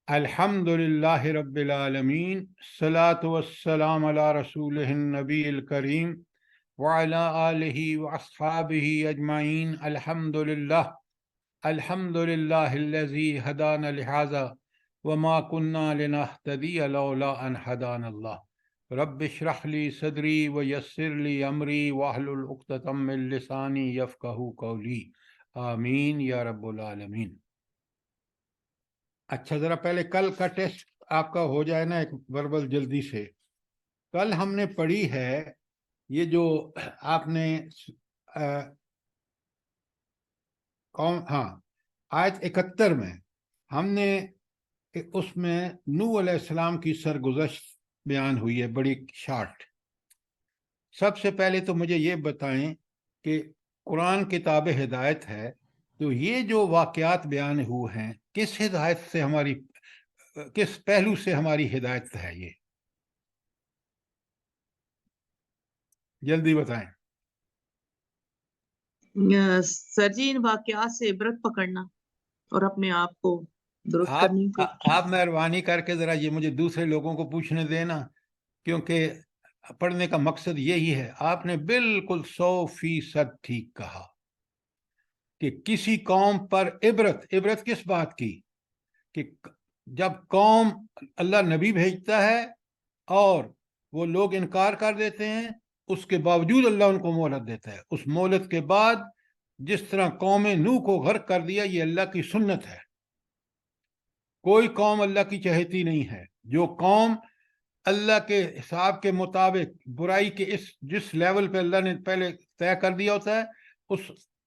الحمد للہ رب العالمین، الصلاۃ والسلام علی رسولہ النبی الکریم وعلی آلہ واصحابہ اجمعین۔ الحمد للہ الذی ہدانا لہذا وما کنا لنہتدی لولا ان ہدانا اللہ۔ رب اشرح لی صدری ویسر لی امری واحلل عقدۃ من لسانی یفقہوا قولی، آمین یا رب العالمین۔ اچھا، ذرا پہلے کل کا ٹیسٹ آپ کا ہو جائے نا، ایک وربل جلدی سے۔ کل ہم نے پڑھی ہے یہ جو آپ نے آیت 71 میں ہم نے اس میں نوح علیہ السلام کی سرگزشت بیان ہوئی ہے، بڑی شارٹ۔ سب سے پہلے تو مجھے یہ بتائیں کہ قرآن کتاب ہدایت ہے، تو یہ جو واقعات بیان ہوئے ہیں کس ہدایت سے ہماری، کس پہلو سے ہماری ہدایت ہے؟ یہ جلدی بتائیں۔ سر جی، ان واقعات سے عبرت پکڑنا اور اپنے آپ کو درست کرنے کی کوشش۔ آپ مہربانی کر کے ذرا یہ مجھے دوسرے لوگوں کو پوچھنے دینا، کیونکہ پڑھنے کا مقصد یہی ہے۔ آپ نے بالکل 100% ٹھیک کہا کہ کسی قوم پر عبرت کس بات کی؟ کہ جب قوم اللہ نبی بھیجتا ہے اور وہ لوگ انکار کر دیتے ہیں، اس کے باوجود اللہ ان کو مہلت دیتا ہے۔ اس مہلت کے بعد جس طرح قوم نوح کو غرق کر دیا، یہ اللہ کی سنت ہے۔ کوئی قوم اللہ کی چہیتی نہیں ہے۔ جو قوم اللہ کے حساب کے مطابق برائی کے جس لیول پہ اللہ نے پہلے طے کر دیا ہوتا ہے، اس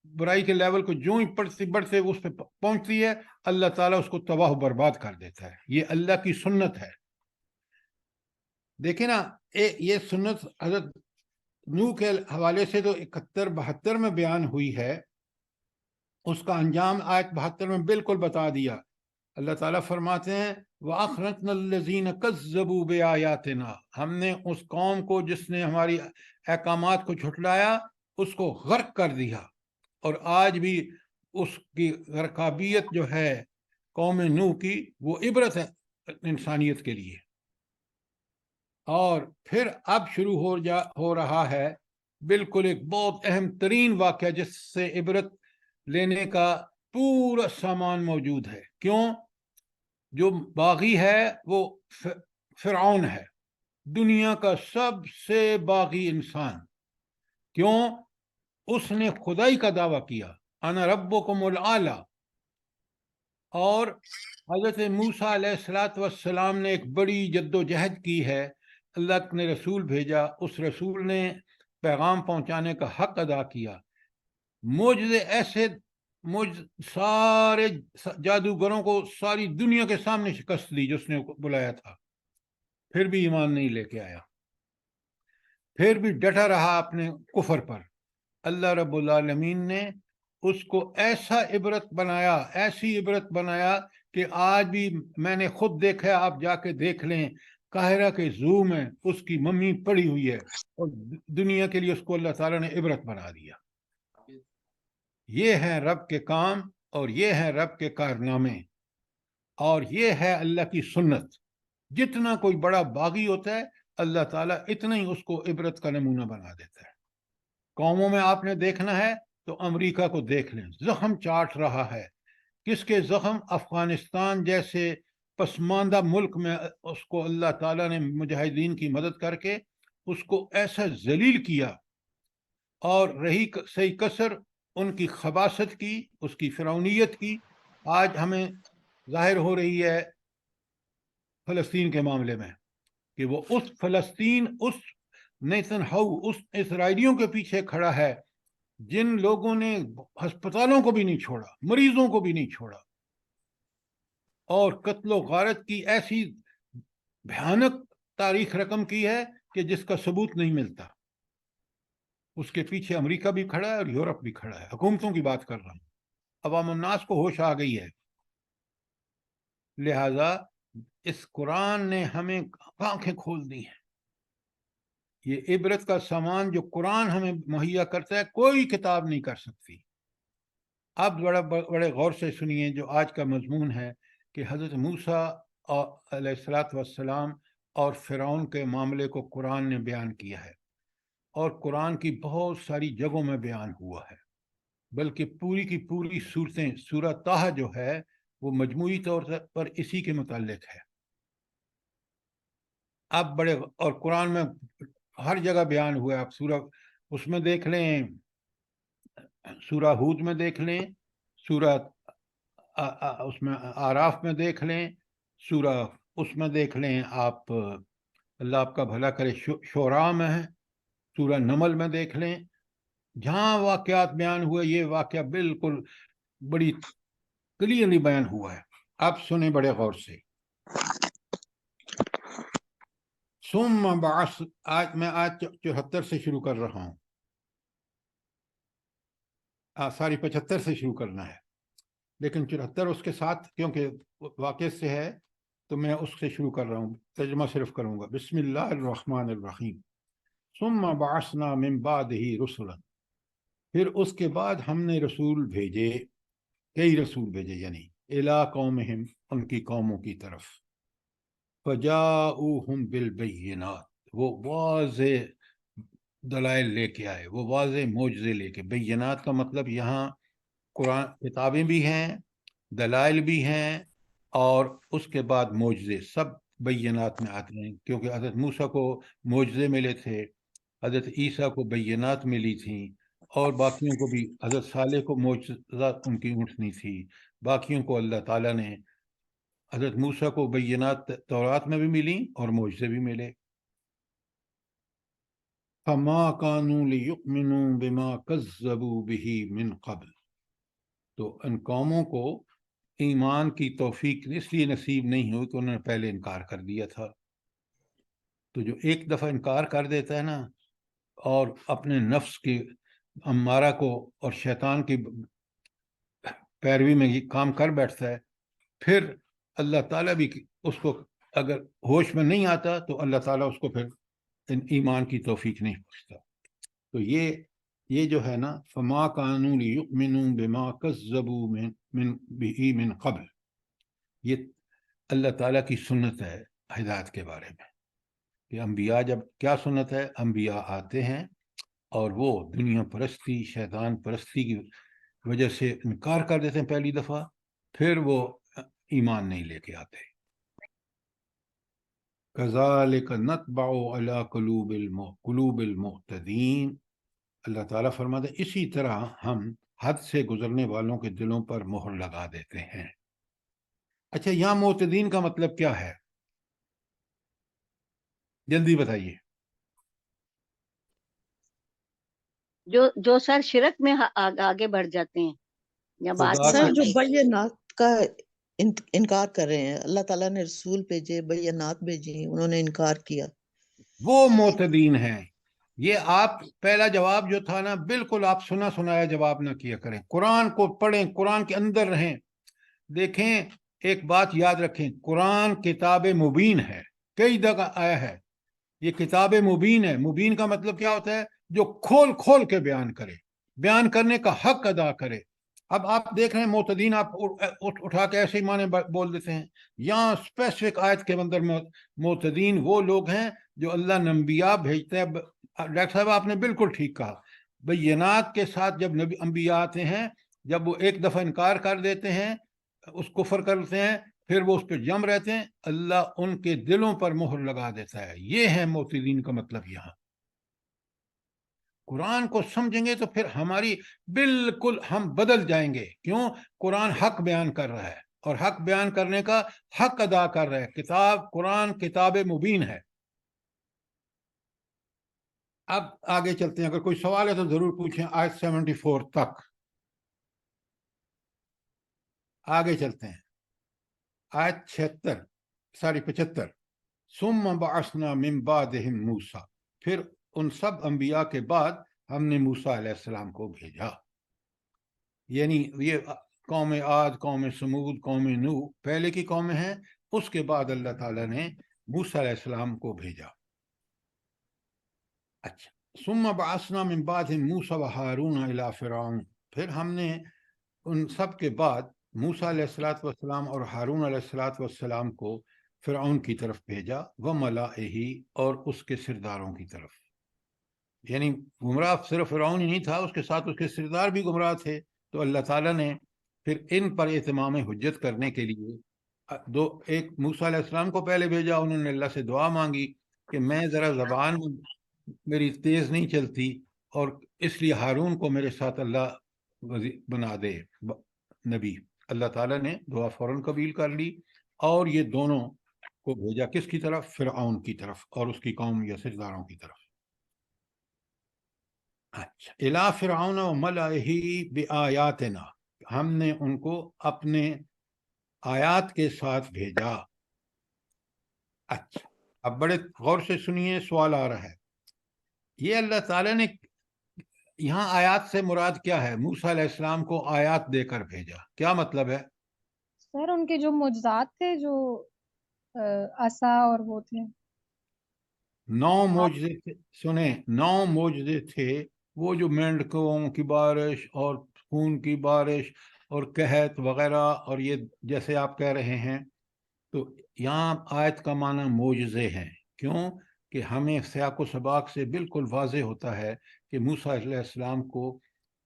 برائی کے لیول کو جو ہی بڑھتے اس پہ پہنچتی ہے، اللہ تعالیٰ اس کو تباہ و برباد کر دیتا ہے۔ یہ اللہ کی سنت ہے۔ دیکھیں نا، یہ سنت حضرت نوح کے حوالے سے تو 71-72 میں بیان ہوئی ہے، اس کا انجام آیت 72 میں بالکل بتا دیا۔ اللہ تعالیٰ فرماتے ہیں وَأَخْرَجْنَا الَّذِينَ كَذَّبُوا بِآيَاتِنَا، ہم نے اس قوم کو جس نے ہماری احکامات کو جھٹلایا اس کو غرق کر دیا۔ اور آج بھی اس کی غرقابیت جو ہے قوم نوح کی، وہ عبرت ہے انسانیت کے لیے۔ اور پھر اب شروع ہو رہا ہے بالکل ایک بہت اہم ترین واقعہ، جس سے عبرت لینے کا پورا سامان موجود ہے۔ کیوں؟ جو باغی ہے وہ فرعون ہے، دنیا کا سب سے باغی انسان۔ کیوں؟ اس نے خدائی کا دعویٰ کیا، انا ربکم الاعلی۔ اور حضرت موسیٰ علیہ السلام نے ایک بڑی جد و جہد کی ہے، اللہ نے رسول بھیجا، اس رسول نے پیغام پہنچانے کا حق ادا کیا، معجزے ایسے سارے جادوگروں کو ساری دنیا کے سامنے شکست دی جس نے بلایا تھا، پھر بھی ایمان نہیں لے کے آیا، پھر بھی ڈٹا رہا اپنے کفر پر۔ اللہ رب العالمین نے اس کو ایسا عبرت بنایا، ایسی عبرت بنایا کہ آج بھی میں نے خود دیکھا، آپ جا کے دیکھ لیں، قاہرہ کے زو میں اس کی ممی پڑی ہوئی ہے، اور دنیا کے لیے اس کو اللہ تعالیٰ نے عبرت بنا دیا۔ یہ ہے رب کے کام، اور یہ ہے رب کے کارنامے، اور یہ ہے اللہ کی سنت۔ جتنا کوئی بڑا باغی ہوتا ہے، اللہ تعالیٰ اتنا ہی اس کو عبرت کا نمونہ بنا دیتا ہے۔ قوموں میں آپ نے دیکھنا ہے تو امریکہ کو دیکھ لیں، زخم چاٹ رہا ہے۔ کس کے زخم؟ افغانستان جیسے پسماندہ ملک میں اس کو اللہ تعالیٰ نے مجاہدین کی مدد کر کے اس کو ایسا ذلیل کیا، اور رہی صحیح کسر ان کی خباثت کی، اس کی فرعونیت کی، آج ہمیں ظاہر ہو رہی ہے فلسطین کے معاملے میں، کہ وہ اس فلسطین، اس نیتن ہاؤ، اس اسرائیلیوں کے پیچھے کھڑا ہے جن لوگوں نے ہسپتالوں کو بھی نہیں چھوڑا، مریضوں کو بھی نہیں چھوڑا، اور قتل و غارت کی ایسی بھیانک تاریخ رقم کی ہے کہ جس کا ثبوت نہیں ملتا۔ اس کے پیچھے امریکہ بھی کھڑا ہے اور یورپ بھی کھڑا ہے۔ حکومتوں کی بات کر رہا ہوں، عوام الناس کو ہوش آ گئی ہے۔ لہذا اس قرآن نے ہمیں آنکھیں کھول دی ہیں۔ یہ عبرت کا سامان جو قرآن ہمیں مہیا کرتا ہے، کوئی کتاب نہیں کر سکتی۔ اب بڑے غور سے سنیے جو آج کا مضمون ہے، کہ حضرت موسیٰ علیہ الصلوۃ والسلام اور فرعون کے معاملے کو قرآن نے بیان کیا ہے، اور قرآن کی بہت ساری جگہوں میں بیان ہوا ہے، بلکہ پوری کی پوری صورتیں، سورہ طٰ جو ہے وہ مجموعی طور پر اسی کے متعلق ہے۔ اب بڑے، اور قرآن میں ہر جگہ بیان ہوا ہے، آپ سورہ اس میں دیکھ لیں، سورہ ہود میں دیکھ لیں، سورہ اس میں آراف میں دیکھ لیں، سورہ اس میں دیکھ لیں آپ، اللہ آپ کا بھلا کرے، شعراء میں ہے، سورہ نمل میں دیکھ لیں، جہاں واقعات بیان ہوئے یہ واقعہ بالکل بڑی کلیئرلی بیان ہوا ہے۔ آپ سنیں بڑے غور سے۔ ثم بعث، آج میں 74 سے شروع کر رہا ہوں، ساری 75 سے شروع کرنا ہے، لیکن 74 اس کے ساتھ کیونکہ واقع سے ہے تو میں اس سے شروع کر رہا ہوں، ترجمہ صرف کروں گا۔ بسم اللہ الرحمن الرحیم۔ ثم بعثنا من بعدہ رسلا، پھر اس کے بعد ہم نے رسول بھیجے، کئی رسول بھیجے، یعنی الی قومہم، ان کی قوموں کی طرف، فجاؤہم بالبینات، وہ واضح دلائل لے کے آئے، وہ واضح معجزے لے کے۔ بینات کا مطلب یہاں قرآن کتابیں بھی ہیں، دلائل بھی ہیں، اور اس کے بعد معجزے، سب بینات میں آتے ہیں، کیونکہ حضرت موسیٰ کو معجزے ملے تھے، حضرت عیسیٰ کو بینات ملی تھیں، اور باقیوں کو بھی، حضرت صالح کو معجزات ان کی اونٹنی تھی، باقیوں کو اللہ تعالیٰ نے، حضرت موسیٰ کو بینات تورات میں بھی ملی اور معجزے بھی ملے۔ فما كانوا ليؤمنوا بما كذبوا به من قبل، تو ان قوموں کو ایمان کی توفیق اس لیے نصیب نہیں ہوئی کہ انہوں نے پہلے انکار کر دیا تھا۔ تو جو ایک دفعہ انکار کر دیتا ہے نا، اور اپنے نفس کی امارہ کو اور شیطان کی پیروی میں یہ کام کر بیٹھتا ہے، پھر اللہ تعالیٰ بھی اس کو اگر ہوش میں نہیں آتا تو اللہ تعالیٰ اس کو پھر ایمان کی توفیق نہیں پہنچتا۔ تو یہ جو ہے نا، فما كانوا ليؤمنوا بما كذبوا من قبل، یہ اللہ تعالیٰ کی سنت ہے ہدایت کے بارے میں، کہ انبیاء جب، کیا سنت ہے، انبیاء آتے ہیں اور وہ دنیا پرستی، شیطان پرستی کی وجہ سے انکار کر دیتے ہیں پہلی دفعہ، پھر وہ ایمان نہیں لے کے آتے۔ كذلك نطبع على قلوب المعتدين، اللہ تعالیٰ فرماتے ہیں اسی طرح ہم حد سے گزرنے والوں کے دلوں پر مہر لگا دیتے ہیں۔ اچھا، یہاں معتدین کا مطلب کیا ہے؟ جلدی بتائیے۔ جو سر شرک میں آگے بڑھ جاتے ہیں، یا بات سر جو بینات کا انکار کر رہے ہیں، اللہ تعالیٰ نے رسول بھیجے، بینات بھیجی، انہوں نے انکار کیا، وہ معتدین ہیں۔ یہ آپ پہلا جواب جو تھا نا، بالکل آپ سنا سنایا جواب نہ کیا کریں، قرآن کو پڑھیں، قرآن کے اندر رہیں۔ دیکھیں، ایک بات یاد رکھیں، قرآن کتاب مبین ہے، کئی جگہ آیا ہے یہ کتاب مبین ہے۔ مبین کا مطلب کیا ہوتا ہے؟ جو کھول کھول کے بیان کرے، بیان کرنے کا حق ادا کرے۔ اب آپ دیکھ رہے ہیں معتدین، آپ اٹھا کے ایسے ہی معنی بول دیتے ہیں۔ یہاں اسپیسیفک آیت کے اندر معتدین وہ لوگ ہیں جو اللہ انبیاء بھیجتے ہیں۔ ڈاکٹر صاحب آپ نے بالکل ٹھیک کہا، بینات کے ساتھ جب نبی انبیاء آتے ہیں، جب وہ ایک دفعہ انکار کر دیتے ہیں، اس کفر کرتے ہیں، پھر وہ اس پہ جم رہتے ہیں، اللہ ان کے دلوں پر مہر لگا دیتا ہے۔ یہ ہے معتدین کا مطلب۔ یہاں قرآن کو سمجھیں گے تو پھر ہماری بالکل ہم بدل جائیں گے۔ کیوں؟ قرآن حق بیان کر رہا ہے، اور حق بیان کرنے کا حق ادا کر رہا ہے۔ قرآن کتاب مبین ہے۔ اب آگے چلتے ہیں، اگر کوئی سوال ہے تو ضرور پوچھیں، آیت 74 تک آگے چلتے ہیں۔ آیت 75۔ ثم بعثنا من بعدهم موسیٰ، پھر ان سب انبیاء کے بعد ہم نے موسیٰ علیہ السلام کو بھیجا، یعنی یہ قوم عاد، قوم سمود، قوم نوح پہلے کی قومیں ہیں، اس کے بعد اللہ تعالیٰ نے موسیٰ علیہ السلام کو بھیجا۔ اچھا، ثم بعثنا من بعدهم موسیٰ وہارون الی فرعون، پھر ہم نے ان سب کے بعد موسیٰ علیہ السلام اور ہارون علیہ السلام کو فرعون کی طرف بھیجا، وملائہ اور اس کے سرداروں کی طرف. یعنی گمراہ صرف فرعون ہی نہیں تھا، اس کے ساتھ اس کے سردار بھی گمراہ تھے. تو اللہ تعالیٰ نے پھر ان پر اتمام حجت کرنے کے لیے ایک موسیٰ علیہ السلام کو پہلے بھیجا. انہوں نے اللہ سے دعا مانگی کہ میں ذرا زبان میری تیز نہیں چلتی، اور اس لیے ہارون کو میرے ساتھ اللہ بنا دے نبی. اللہ تعالیٰ نے دعا فوراً قبول کر لی، اور یہ دونوں کو بھیجا کس کی طرف؟ فرعون کی طرف اور اس کی قوم یا سرداروں کی طرف. اچھا، الا فرعون و ملئہ بآیاتنا، ہم نے ان کو اپنے آیات کے ساتھ بھیجا. اچھا، اب بڑے غور سے سنیے، سوال آ رہا ہے. یہ اللہ تعالیٰ نے یہاں آیات سے مراد کیا ہے؟ موسیٰ علیہ السلام کو آیات دے کر بھیجا، کیا مطلب ہے؟ سر ان کے جو معجزات تھے، جو عصا اور وہ تھے. 9 معجزے تھے، سنیں، 9 معجزے تھے. وہ جو مینڈکوں کی بارش اور خون کی بارش اور قحط وغیرہ، اور یہ جیسے آپ کہہ رہے ہیں، تو یہاں آیت کا معنی معجزے ہیں. کیوں کہ ہمیں سیاق و سباق سے بالکل واضح ہوتا ہے کہ موسیٰ علیہ السلام کو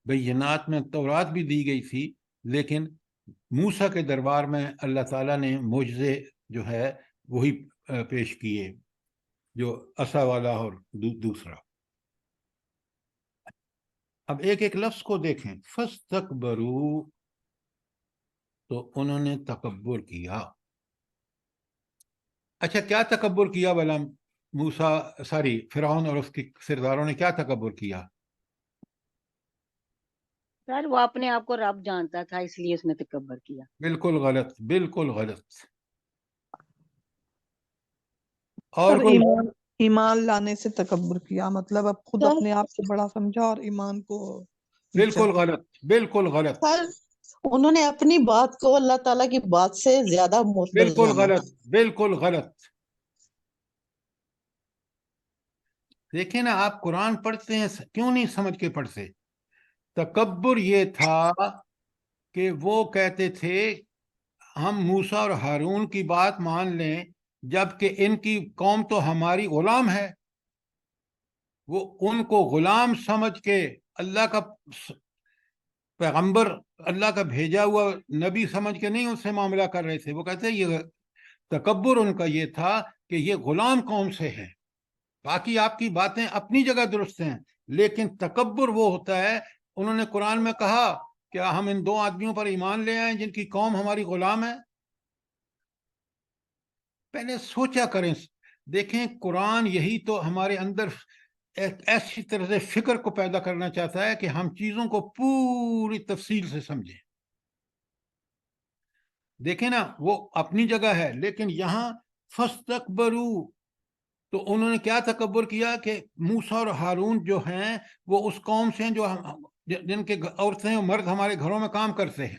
بینات میں تورات بھی دی گئی تھی، لیکن موسیٰ کے دربار میں اللہ تعالیٰ نے معجزے جو ہے وہی پیش کیے، جو عصا والا اور دوسرا. اب ایک ایک لفظ کو دیکھیں. فاستکبروا، تو انہوں نے تکبر کیا. اچھا، کیا تکبر کیا بھلا فرعون اور اس کے سرداروں نے کیا تکبر کیا؟ سر وہ اپنے آپ کو رب جانتا تھا، اس لیے اس نے تکبر کیا. بالکل غلط، بالکل غلط. اور سر ایمان لانے سے تکبر کیا، مطلب اب خود سر اپنے آپ کو بڑا سمجھا اور ایمان کو بالکل غلط، بالکل غلط، سر انہوں نے اپنی بات کو اللہ تعالیٰ کی بات سے زیادہ معتبر بالکل جانا. غلط، بالکل غلط. دیکھیں نا، آپ قرآن پڑھتے ہیں، کیوں نہیں سمجھ کے پڑھتے؟ تکبر یہ تھا کہ وہ کہتے تھے ہم موسیٰ اور ہارون کی بات مان لیں، جبکہ ان کی قوم تو ہماری غلام ہے. وہ ان کو غلام سمجھ کے اللہ کا پیغمبر، اللہ کا بھیجا ہوا نبی سمجھ کے نہیں اس سے معاملہ کر رہے تھے. وہ کہتے یہ تکبر ان کا یہ تھا کہ یہ غلام قوم سے ہے. باقی آپ کی باتیں اپنی جگہ درست ہیں، لیکن تکبر وہ ہوتا ہے. انہوں نے قرآن میں کہا کیا ہم ان 2 آدمیوں پر ایمان لے آئیں جن کی قوم ہماری غلام ہے؟ پہلے سوچا کریں. دیکھیں، قرآن یہی تو ہمارے اندر ایک ایسی طرح فکر کو پیدا کرنا چاہتا ہے کہ ہم چیزوں کو پوری تفصیل سے سمجھیں. دیکھیں نا، وہ اپنی جگہ ہے، لیکن یہاں فاستکبروا، تو انہوں نے کیا تکبر کیا کہ موسیٰ اور ہارون جو ہیں وہ اس قوم سے ہیں جو جن کے عورتیں اور مرد ہمارے گھروں میں کام کرتے ہیں.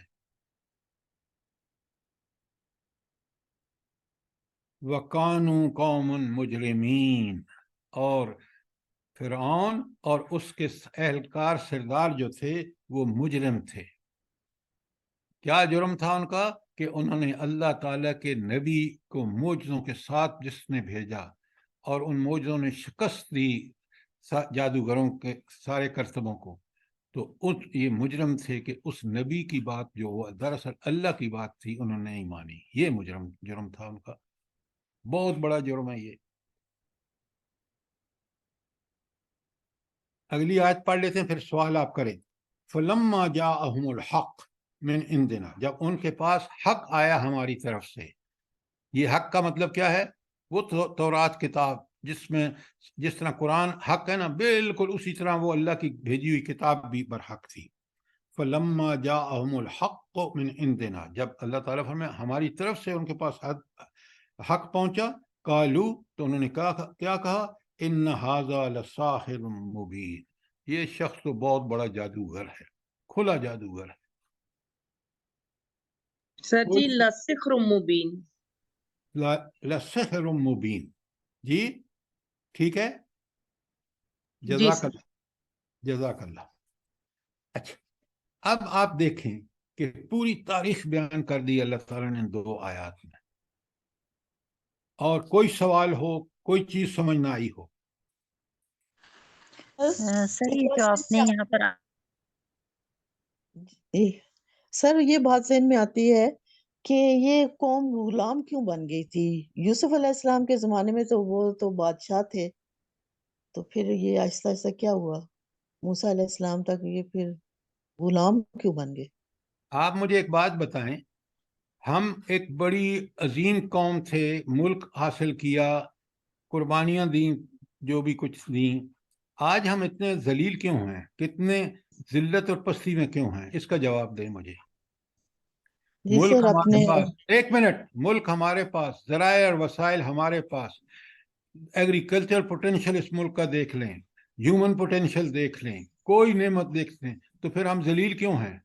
وَقَانُوا قَوْمٌ مُجْرِمِينَ، اور فرعون اور اس کے اہلکار سردار جو تھے وہ مجرم تھے. کیا جرم تھا ان کا؟ کہ انہوں نے اللہ تعالیٰ کے نبی کو معجزوں کے ساتھ جس نے بھیجا، اور ان معجزوں نے شکست دی جادوگروں کے سارے کرتبوں کو. تو یہ مجرم تھے کہ اس نبی کی بات جو وہ دراصل اللہ کی بات تھی انہوں نے نہیں مانی. یہ جرم تھا ان کا، بہت بڑا جرم ہے یہ. اگلی آیت پڑھ لیتے ہیں، پھر سوال آپ کریں. فَلَمَّا جَاءَهُمُ الْحَقُّ مِنْ عِنْدِنَا، جب ان کے پاس حق آیا ہماری طرف سے. یہ حق کا مطلب کیا ہے؟ وہ تورات کتاب جس طرح قرآن حق ہے نا، بالکل اسی طرح وہ اللہ کی بھیجی ہوئی کتاب بھی برحق تھی. فَلَمَّا جَاءَهُمُ الْحَقُّ مِنْ عِنْدِنَا، جب اللہ تعالیٰ فرمائے ہماری طرف سے ان کے پاس حق پہنچا، قالوا، تو انہوں نے کیا کہا؟ ان ھذا لساحر مبین، یہ شخص تو بہت بڑا جادوگر ہے، کھلا جادوگر ہے. سر جی لسحر مبین. لسحر مبین، جی ٹھیک ہے، جی جزاک سر. اللہ، جزاک اللہ. اچھا، اب آپ دیکھیں کہ پوری تاریخ بیان کر دی اللہ تعالیٰ نے 2 آیات میں. اور کوئی سوال ہو, کوئی چیز سمجھ نہ آئی ہو. سر یہ جو آپ نے یہاں پر سر یہ بات ذہن میں آتی ہے کہ یہ قوم غلام کیوں بن گئی تھی؟ یوسف علیہ السلام کے زمانے میں تو وہ تو بادشاہ تھے, تو پھر یہ آہستہ آہستہ کیا ہوا موسیٰ علیہ السلام تک یہ پھر غلام کیوں بن گئے؟ آپ مجھے ایک بات بتائیں, ہم ایک بڑی عظیم قوم تھے, ملک حاصل کیا, قربانیاں دیں, جو بھی کچھ دیں, آج ہم اتنے ذلیل کیوں ہیں, کتنے ذلت اور پستی میں کیوں ہیں؟ اس کا جواب دیں مجھے. جی ملک سر ہمارے اپنے پاس, ایک منٹ, ملک ہمارے پاس, ذرائع اور وسائل ہمارے پاس, ایگریکلچر پوٹینشل اس ملک کا دیکھ لیں, ہیومن پوٹینشل دیکھ لیں, کوئی نعمت دیکھ لیں, تو پھر ہم ذلیل کیوں ہیں؟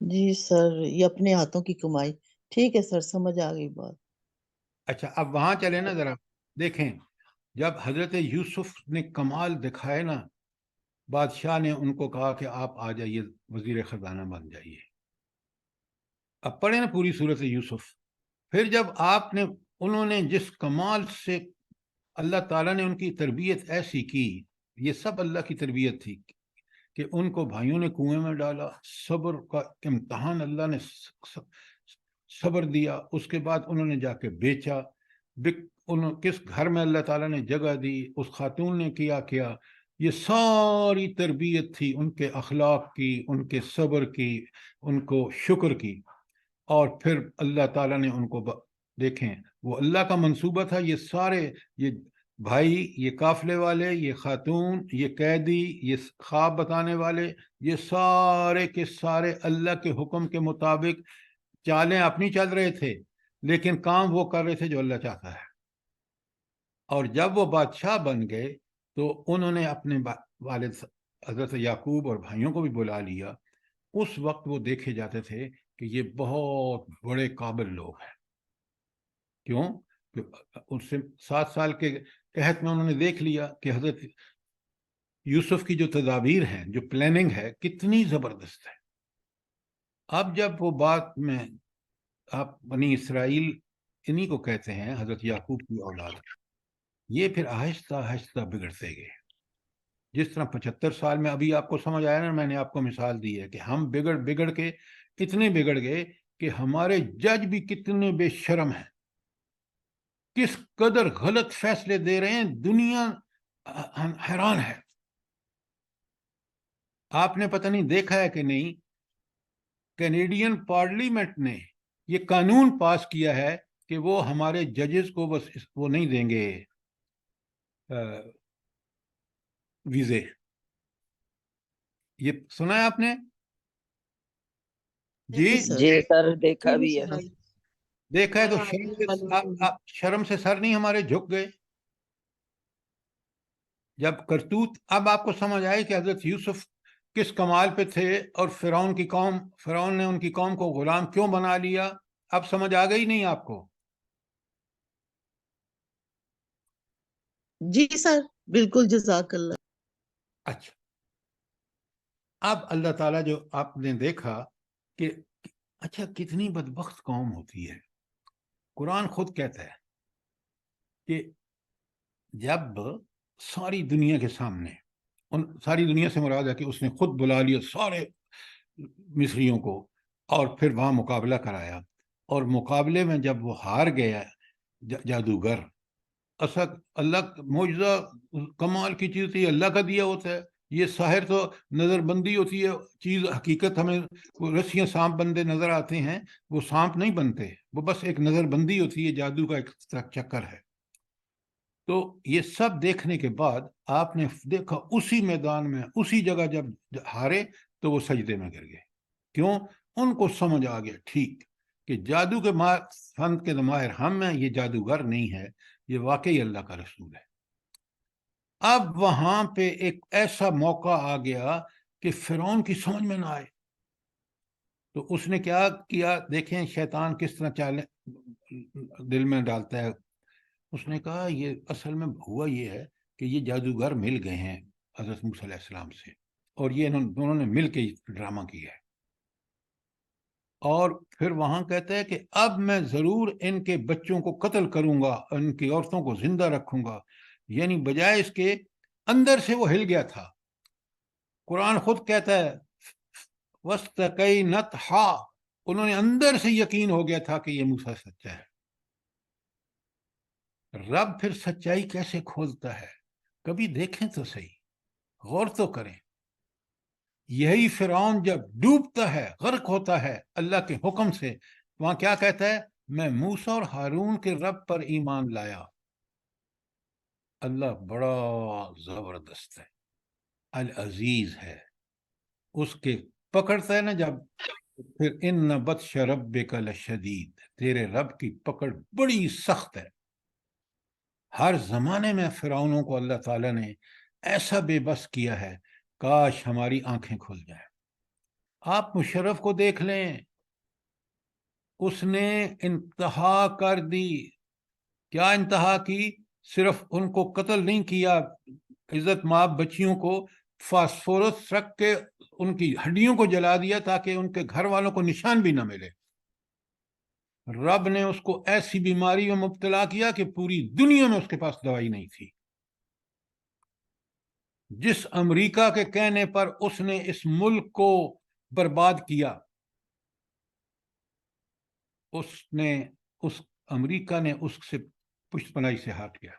جی سر یہ اپنے ہاتھوں کی کمائی. ٹھیک ہے سر, سمجھ آ گئی بات. اچھا اب وہاں چلے نا, ذرا دیکھیں, جب حضرت یوسف نے کمال دکھائے نا, بادشاہ نے ان کو کہا کہ آپ آ جائیے, وزیر خزانہ بن جائیے. اب پڑھیں نا پوری صورت یوسف. پھر جب انہوں نے جس کمال سے اللہ تعالیٰ نے ان کی تربیت ایسی کی, یہ سب اللہ کی تربیت تھی, کہ ان کو بھائیوں نے کنویں میں ڈالا, صبر کا امتحان اللہ نے صبر دیا, اس کے بعد انہوں نے جا کے بیچا, کس گھر میں اللہ تعالیٰ نے جگہ دی, اس خاتون نے کیا, یہ ساری تربیت تھی ان کے اخلاق کی, ان کے صبر کی, ان کو شکر کی. اور پھر اللہ تعالیٰ نے ان کو دیکھیں, وہ اللہ کا منصوبہ تھا, یہ سارے, یہ بھائی, یہ قافلے والے, یہ خاتون, یہ قیدی, یہ خواب بتانے والے, یہ سارے کے سارے اللہ کے حکم کے مطابق چالیں اپنی چل رہے تھے, لیکن کام وہ کر رہے تھے جو اللہ چاہتا ہے. اور جب وہ بادشاہ بن گئے تو انہوں نے اپنے والد حضرت یعقوب اور بھائیوں کو بھی بلا لیا. اس وقت وہ دیکھے جاتے تھے کہ یہ بہت بڑے قابل لوگ ہیں. کیوں؟ اس سے 7 سال کے قحط میں انہوں نے دیکھ لیا کہ حضرت یوسف کی جو تدابیر ہیں, جو پلاننگ ہے, کتنی زبردست ہے. اب جب وہ بات میں, آپ بنی اسرائیل انہی کو کہتے ہیں, حضرت یعقوب کی اولاد, یہ پھر آہستہ آہستہ بگڑتے گئے. جس طرح 75 سال میں, ابھی آپ کو سمجھ آیا نا, میں نے آپ کو مثال دی ہے کہ ہم بگڑ کے اتنے بگڑ گئے کہ ہمارے جج بھی کتنے بے شرم ہیں, کس قدر غلط فیصلے دے رہے ہیں, دنیا حیران ہے. آپ نے پتہ نہیں دیکھا ہے کہ نہیں, کینیڈین پارلیمنٹ نے یہ قانون پاس کیا ہے کہ وہ ہمارے ججز کو بس وہ نہیں دیں گے ویزے. یہ سنا ہے آپ نے؟ جی سر دیکھا بھی ہے. دیکھا ہے تو شرم سے سر نہیں ہمارے جھک گئے جب کرتوت. اب آپ کو سمجھ آئے کہ حضرت یوسف کس کمال پہ تھے, اور فرعون نے ان کی قوم کو غلام کیوں بنا لیا. اب سمجھ آ گئی نہیں آپ کو؟ جی سر بالکل, جزاک اللہ. اچھا, اب اللہ تعالیٰ جو آپ نے دیکھا کہ اچھا کتنی بدبخت قوم ہوتی ہے. قرآن خود کہتا ہے کہ جب ساری دنیا کے سامنے, ساری دنیا سے مراد ہے کہ اس نے خود بلا لیا سارے مصریوں کو, اور پھر وہاں مقابلہ کرایا, اور مقابلے میں جب وہ ہار گیا جادوگر, اصل اللہ معجزہ کمال کی چیز تھی, اللہ کا دیا ہوتا ہے. یہ ساحر تو نظر بندی ہوتی ہے چیز, حقیقت ہمیں رسیاں سانپ بندے نظر آتے ہیں, وہ سانپ نہیں بنتے, وہ بس ایک نظر بندی ہوتی ہے, جادو کا ایک چکر ہے. تو یہ سب دیکھنے کے بعد آپ نے دیکھا اسی میدان میں, اسی جگہ جب ہارے تو وہ سجدے میں گر گئے. کیوں؟ ان کو سمجھ آ گیا ٹھیک کہ جادو کے فن کے ماہر ہم ہیں, یہ جادوگر نہیں ہے, یہ واقعی اللہ کا رسول ہے. اب وہاں پہ ایک ایسا موقع آ گیا کہ فرعون کی سمجھ میں نہ آئے, تو اس نے کیا کیا, دیکھیں شیطان کس طرح چالیں دل میں ڈالتا ہے. اس نے کہا یہ اصل میں ہوا یہ ہے کہ یہ جادوگر مل گئے ہیں حضرت موسیٰ علیہ السلام سے, اور یہ دونوں نے مل کے ڈرامہ کیا ہے. اور پھر وہاں کہتا ہے کہ اب میں ضرور ان کے بچوں کو قتل کروں گا، ان کی عورتوں کو زندہ رکھوں گا، یعنی بجائے اس کے اندر سے وہ ہل گیا تھا۔ قرآن خود کہتا ہے وَاسْتَقَيْنَتْهَا، انہوں نے اندر سے یقین ہو گیا تھا کہ یہ موسیٰ سچا ہے۔ رب پھر سچائی کیسے کھولتا ہے؟ کبھی دیکھیں تو صحیح، غور تو کریں۔ یہی فرعون جب ڈوبتا ہے، غرق ہوتا ہے اللہ کے حکم سے، وہاں کیا کہتا ہے؟ میں موسیٰ اور ہارون کے رب پر ایمان لایا۔ اللہ بڑا زبردست ہے، العزیز ہے، اس کے پکڑتا ہے نا جب، پھر ان بطش ربک لشدید، تیرے رب کی پکڑ بڑی سخت ہے۔ ہر زمانے میں فرعونوں کو اللہ تعالیٰ نے ایسا بے بس کیا ہے، کاش ہماری آنکھیں کھل جائیں۔ آپ مشرف کو دیکھ لیں، اس نے انتہا کر دی۔ کیا انتہا کی؟ صرف ان کو قتل نہیں کیا، عزت مآب بچیوں کو فاسفورس رکھ کے ان کی ہڈیوں کو جلا دیا تاکہ ان کے گھر والوں کو نشان بھی نہ ملے۔ رب نے اس کو ایسی بیماری میں مبتلا کیا کہ پوری دنیا میں اس کے پاس دوائی نہیں تھی۔ جس امریکہ کے کہنے پر اس نے اس ملک کو برباد کیا، اس امریکہ نے اس سے پشت پناہی سے ہٹ گیا۔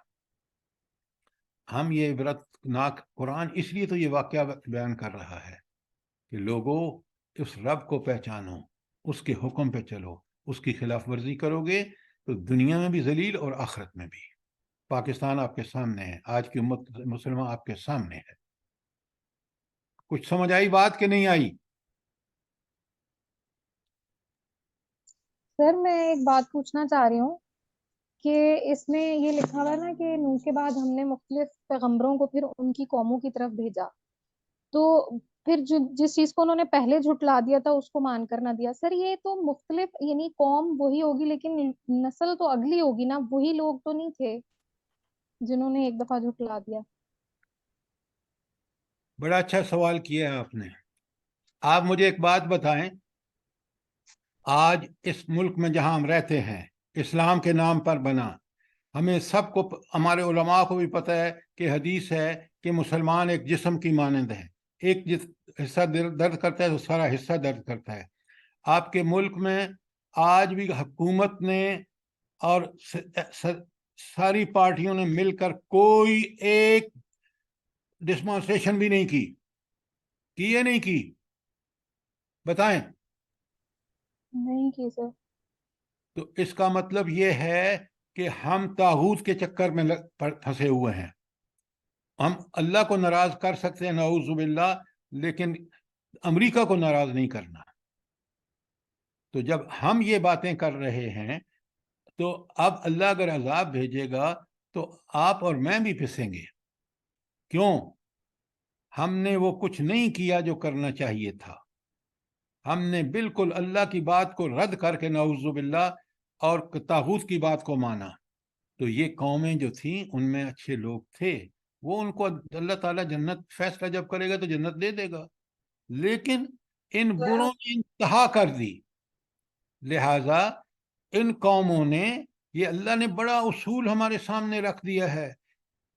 ہم یہ عبرتناک قرآن اس لیے تو یہ واقعہ بیان کر رہا ہے کہ لوگوں اس رب کو پہچانو، اس کے حکم پہ چلو، اس کی خلاف ورزی کرو گے تو دنیا میں بھی ذلیل اور آخرت میں بھی۔ پاکستان آپ کے سامنے ہے، آج کی امت مسلمہ آپ کے سامنے ہے۔ کچھ سمجھ آئی بات کہ نہیں آئی؟ سر میں ایک بات پوچھنا چاہ رہی ہوں کہ اس میں یہ لکھا ہوا ہے نا کہ نوح کے بعد ہم نے مختلف پیغمبروں کو پھر ان کی قوموں کی طرف بھیجا، تو پھر جس چیز کو انہوں نے پہلے جھٹلا دیا تھا اس کو مان کر نہ دیا۔ سر یہ تو مختلف، یعنی قوم وہی ہوگی لیکن نسل تو اگلی ہوگی نا، وہی لوگ تو نہیں تھے جنہوں نے ایک دفعہ جھٹلا دیا۔ بڑا اچھا سوال کیا ہے آپ نے۔ آپ مجھے ایک بات بتائیں، آج اس ملک میں جہاں ہم رہتے ہیں، اسلام کے نام پر بنا، ہمیں سب کو، ہمارے علماء کو بھی پتہ ہے کہ حدیث ہے کہ مسلمان ایک جسم کی مانند ہے، ایک حصہ درد کرتا ہے تو سارا حصہ درد کرتا ہے۔ آپ کے ملک میں آج بھی حکومت نے اور ساری پارٹیوں نے مل کر کوئی ایک ڈیمانسٹریشن بھی نہیں کی یا نہیں کی؟ بتائیں۔ نہیں کی سر۔ تو اس کا مطلب یہ ہے کہ ہم طاغوت کے چکر میں پھنسے ہوئے ہیں۔ ہم اللہ کو ناراض کر سکتے ہیں نعوذ باللہ، لیکن امریکہ کو ناراض نہیں کرنا۔ تو جب ہم یہ باتیں کر رہے ہیں تو اب اللہ اگر عذاب بھیجے گا تو آپ اور میں بھی پھنسیں گے۔ کیوں؟ ہم نے وہ کچھ نہیں کیا جو کرنا چاہیے تھا۔ ہم نے بالکل اللہ کی بات کو رد کر کے نعوذ باللہ اور طاغوت کی بات کو مانا۔ تو یہ قومیں جو تھیں ان میں اچھے لوگ تھے، وہ ان کو اللہ تعالیٰ جنت فیصلہ جب کرے گا تو جنت دے دے گا، لیکن ان بروں نے انتہا کر دی۔ لہذا ان قوموں نے، یہ اللہ نے بڑا اصول ہمارے سامنے رکھ دیا ہے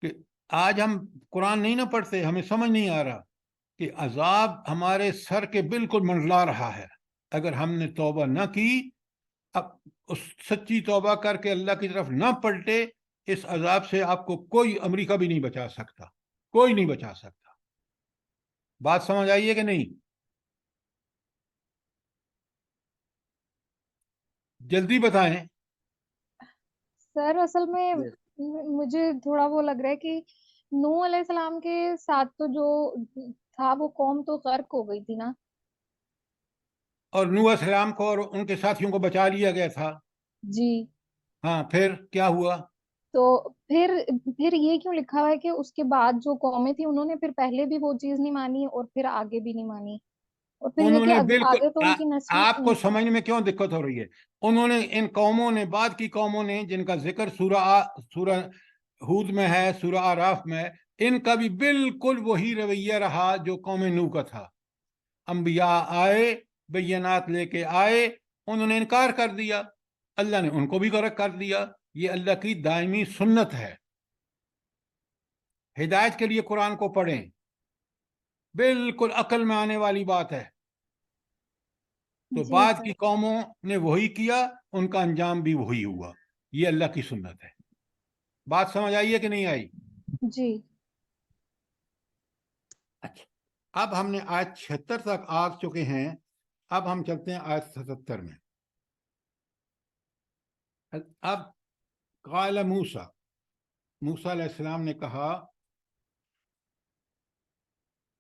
کہ آج ہم قرآن نہیں نہ پڑھتے، ہمیں سمجھ نہیں آ رہا کہ عذاب ہمارے سر کے بالکل منڈلا رہا ہے۔ اگر ہم نے توبہ نہ کی، اب اس سچی توبہ کر کے اللہ کی طرف نہ پلٹے، اس عذاب سے آپ کو کوئی امریکہ بھی نہیں بچا سکتا، کوئی نہیں بچا سکتا۔ بات سمجھ آئی ہے کہ نہیں؟ جلدی بتائیں۔ سر اصل میں مجھے تھوڑا وہ لگ رہا ہے کہ نوح علیہ السلام کے ساتھ تو جو تھا وہ قوم تو غرق ہو گئی تھی نا۔ اور نوح علیہ السلام کو اور ان کے ساتھیوں کو بچا لیا گیا تھا۔ جی۔ ہاں، پھر کیا ہوا؟ تو پھر یہ کیوں لکھا ہوا ہے کہ اس کے بعد جو قومیں تھیں انہوں نے پھر پہلے بھی وہ چیز نہیں مانی اور پھر آگے بھی نہیں مانی، اور پھر یہ انہوں کہ نے بالکل، آگے تو ان کی نسل آپ کو سمجھنے میں کیوں دقت ہو رہی ہے؟ انہوں نے، ان قوموں نے، بعد کی قوموں نے جن کا ذکر سورہ ہود میں ہے، سورہ اعراف میں ہے، ان کا بھی بالکل وہی رویہ رہا جو قوم نوح کا تھا۔ انبیاء آئے، بینات لے کے آئے، انہوں نے انکار کر دیا، اللہ نے ان کو بھی غرق کر دیا۔ یہ اللہ کی دائمی سنت ہے۔ ہدایت کے لیے قرآن کو پڑھیں، بالکل عقل میں آنے والی بات ہے۔ تو جی بعد سر، کی قوموں نے وہی کیا، ان کا انجام بھی وہی ہوا۔ یہ اللہ کی سنت ہے۔ بات سمجھ آئی ہے کہ نہیں آئی؟ جی اچھا، اب ہم نے آیت 76 تک آ چکے ہیں، اب ہم چلتے ہیں آیت 77 میں۔ اب قال موسیٰ، موسیٰ علیہ السلام نے کہا،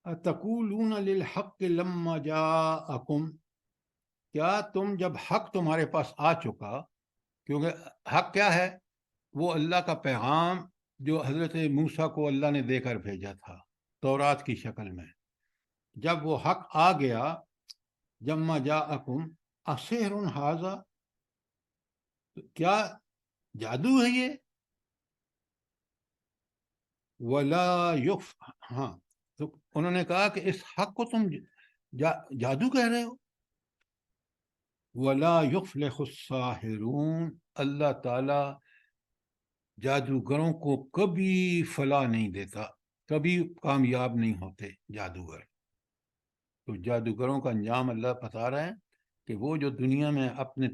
اتقولون للحق لما جاءکم، کیا تم جب حق تمہارے پاس آ چکا، کیونکہ حق کیا ہے؟ وہ اللہ کا پیغام جو حضرت موسیٰ کو اللہ نے دے کر بھیجا تھا تورات کی شکل میں، جب وہ حق آ گیا، جما جاءکم اسحر ھذا، کیا جادو ہے یہ؟ ولا یف، ہاں، تو انہوں نے کہا کہ اس حق کو تم جادو کہہ رہے ہو۔ ولا یفلح الساحرون، اللہ تعالی جادوگروں کو کبھی فلاح نہیں دیتا، کبھی کامیاب نہیں ہوتے جادوگر۔ تو جادوگروں کا انجام اللہ بتا رہا ہے کہ وہ جو دنیا میں اپنے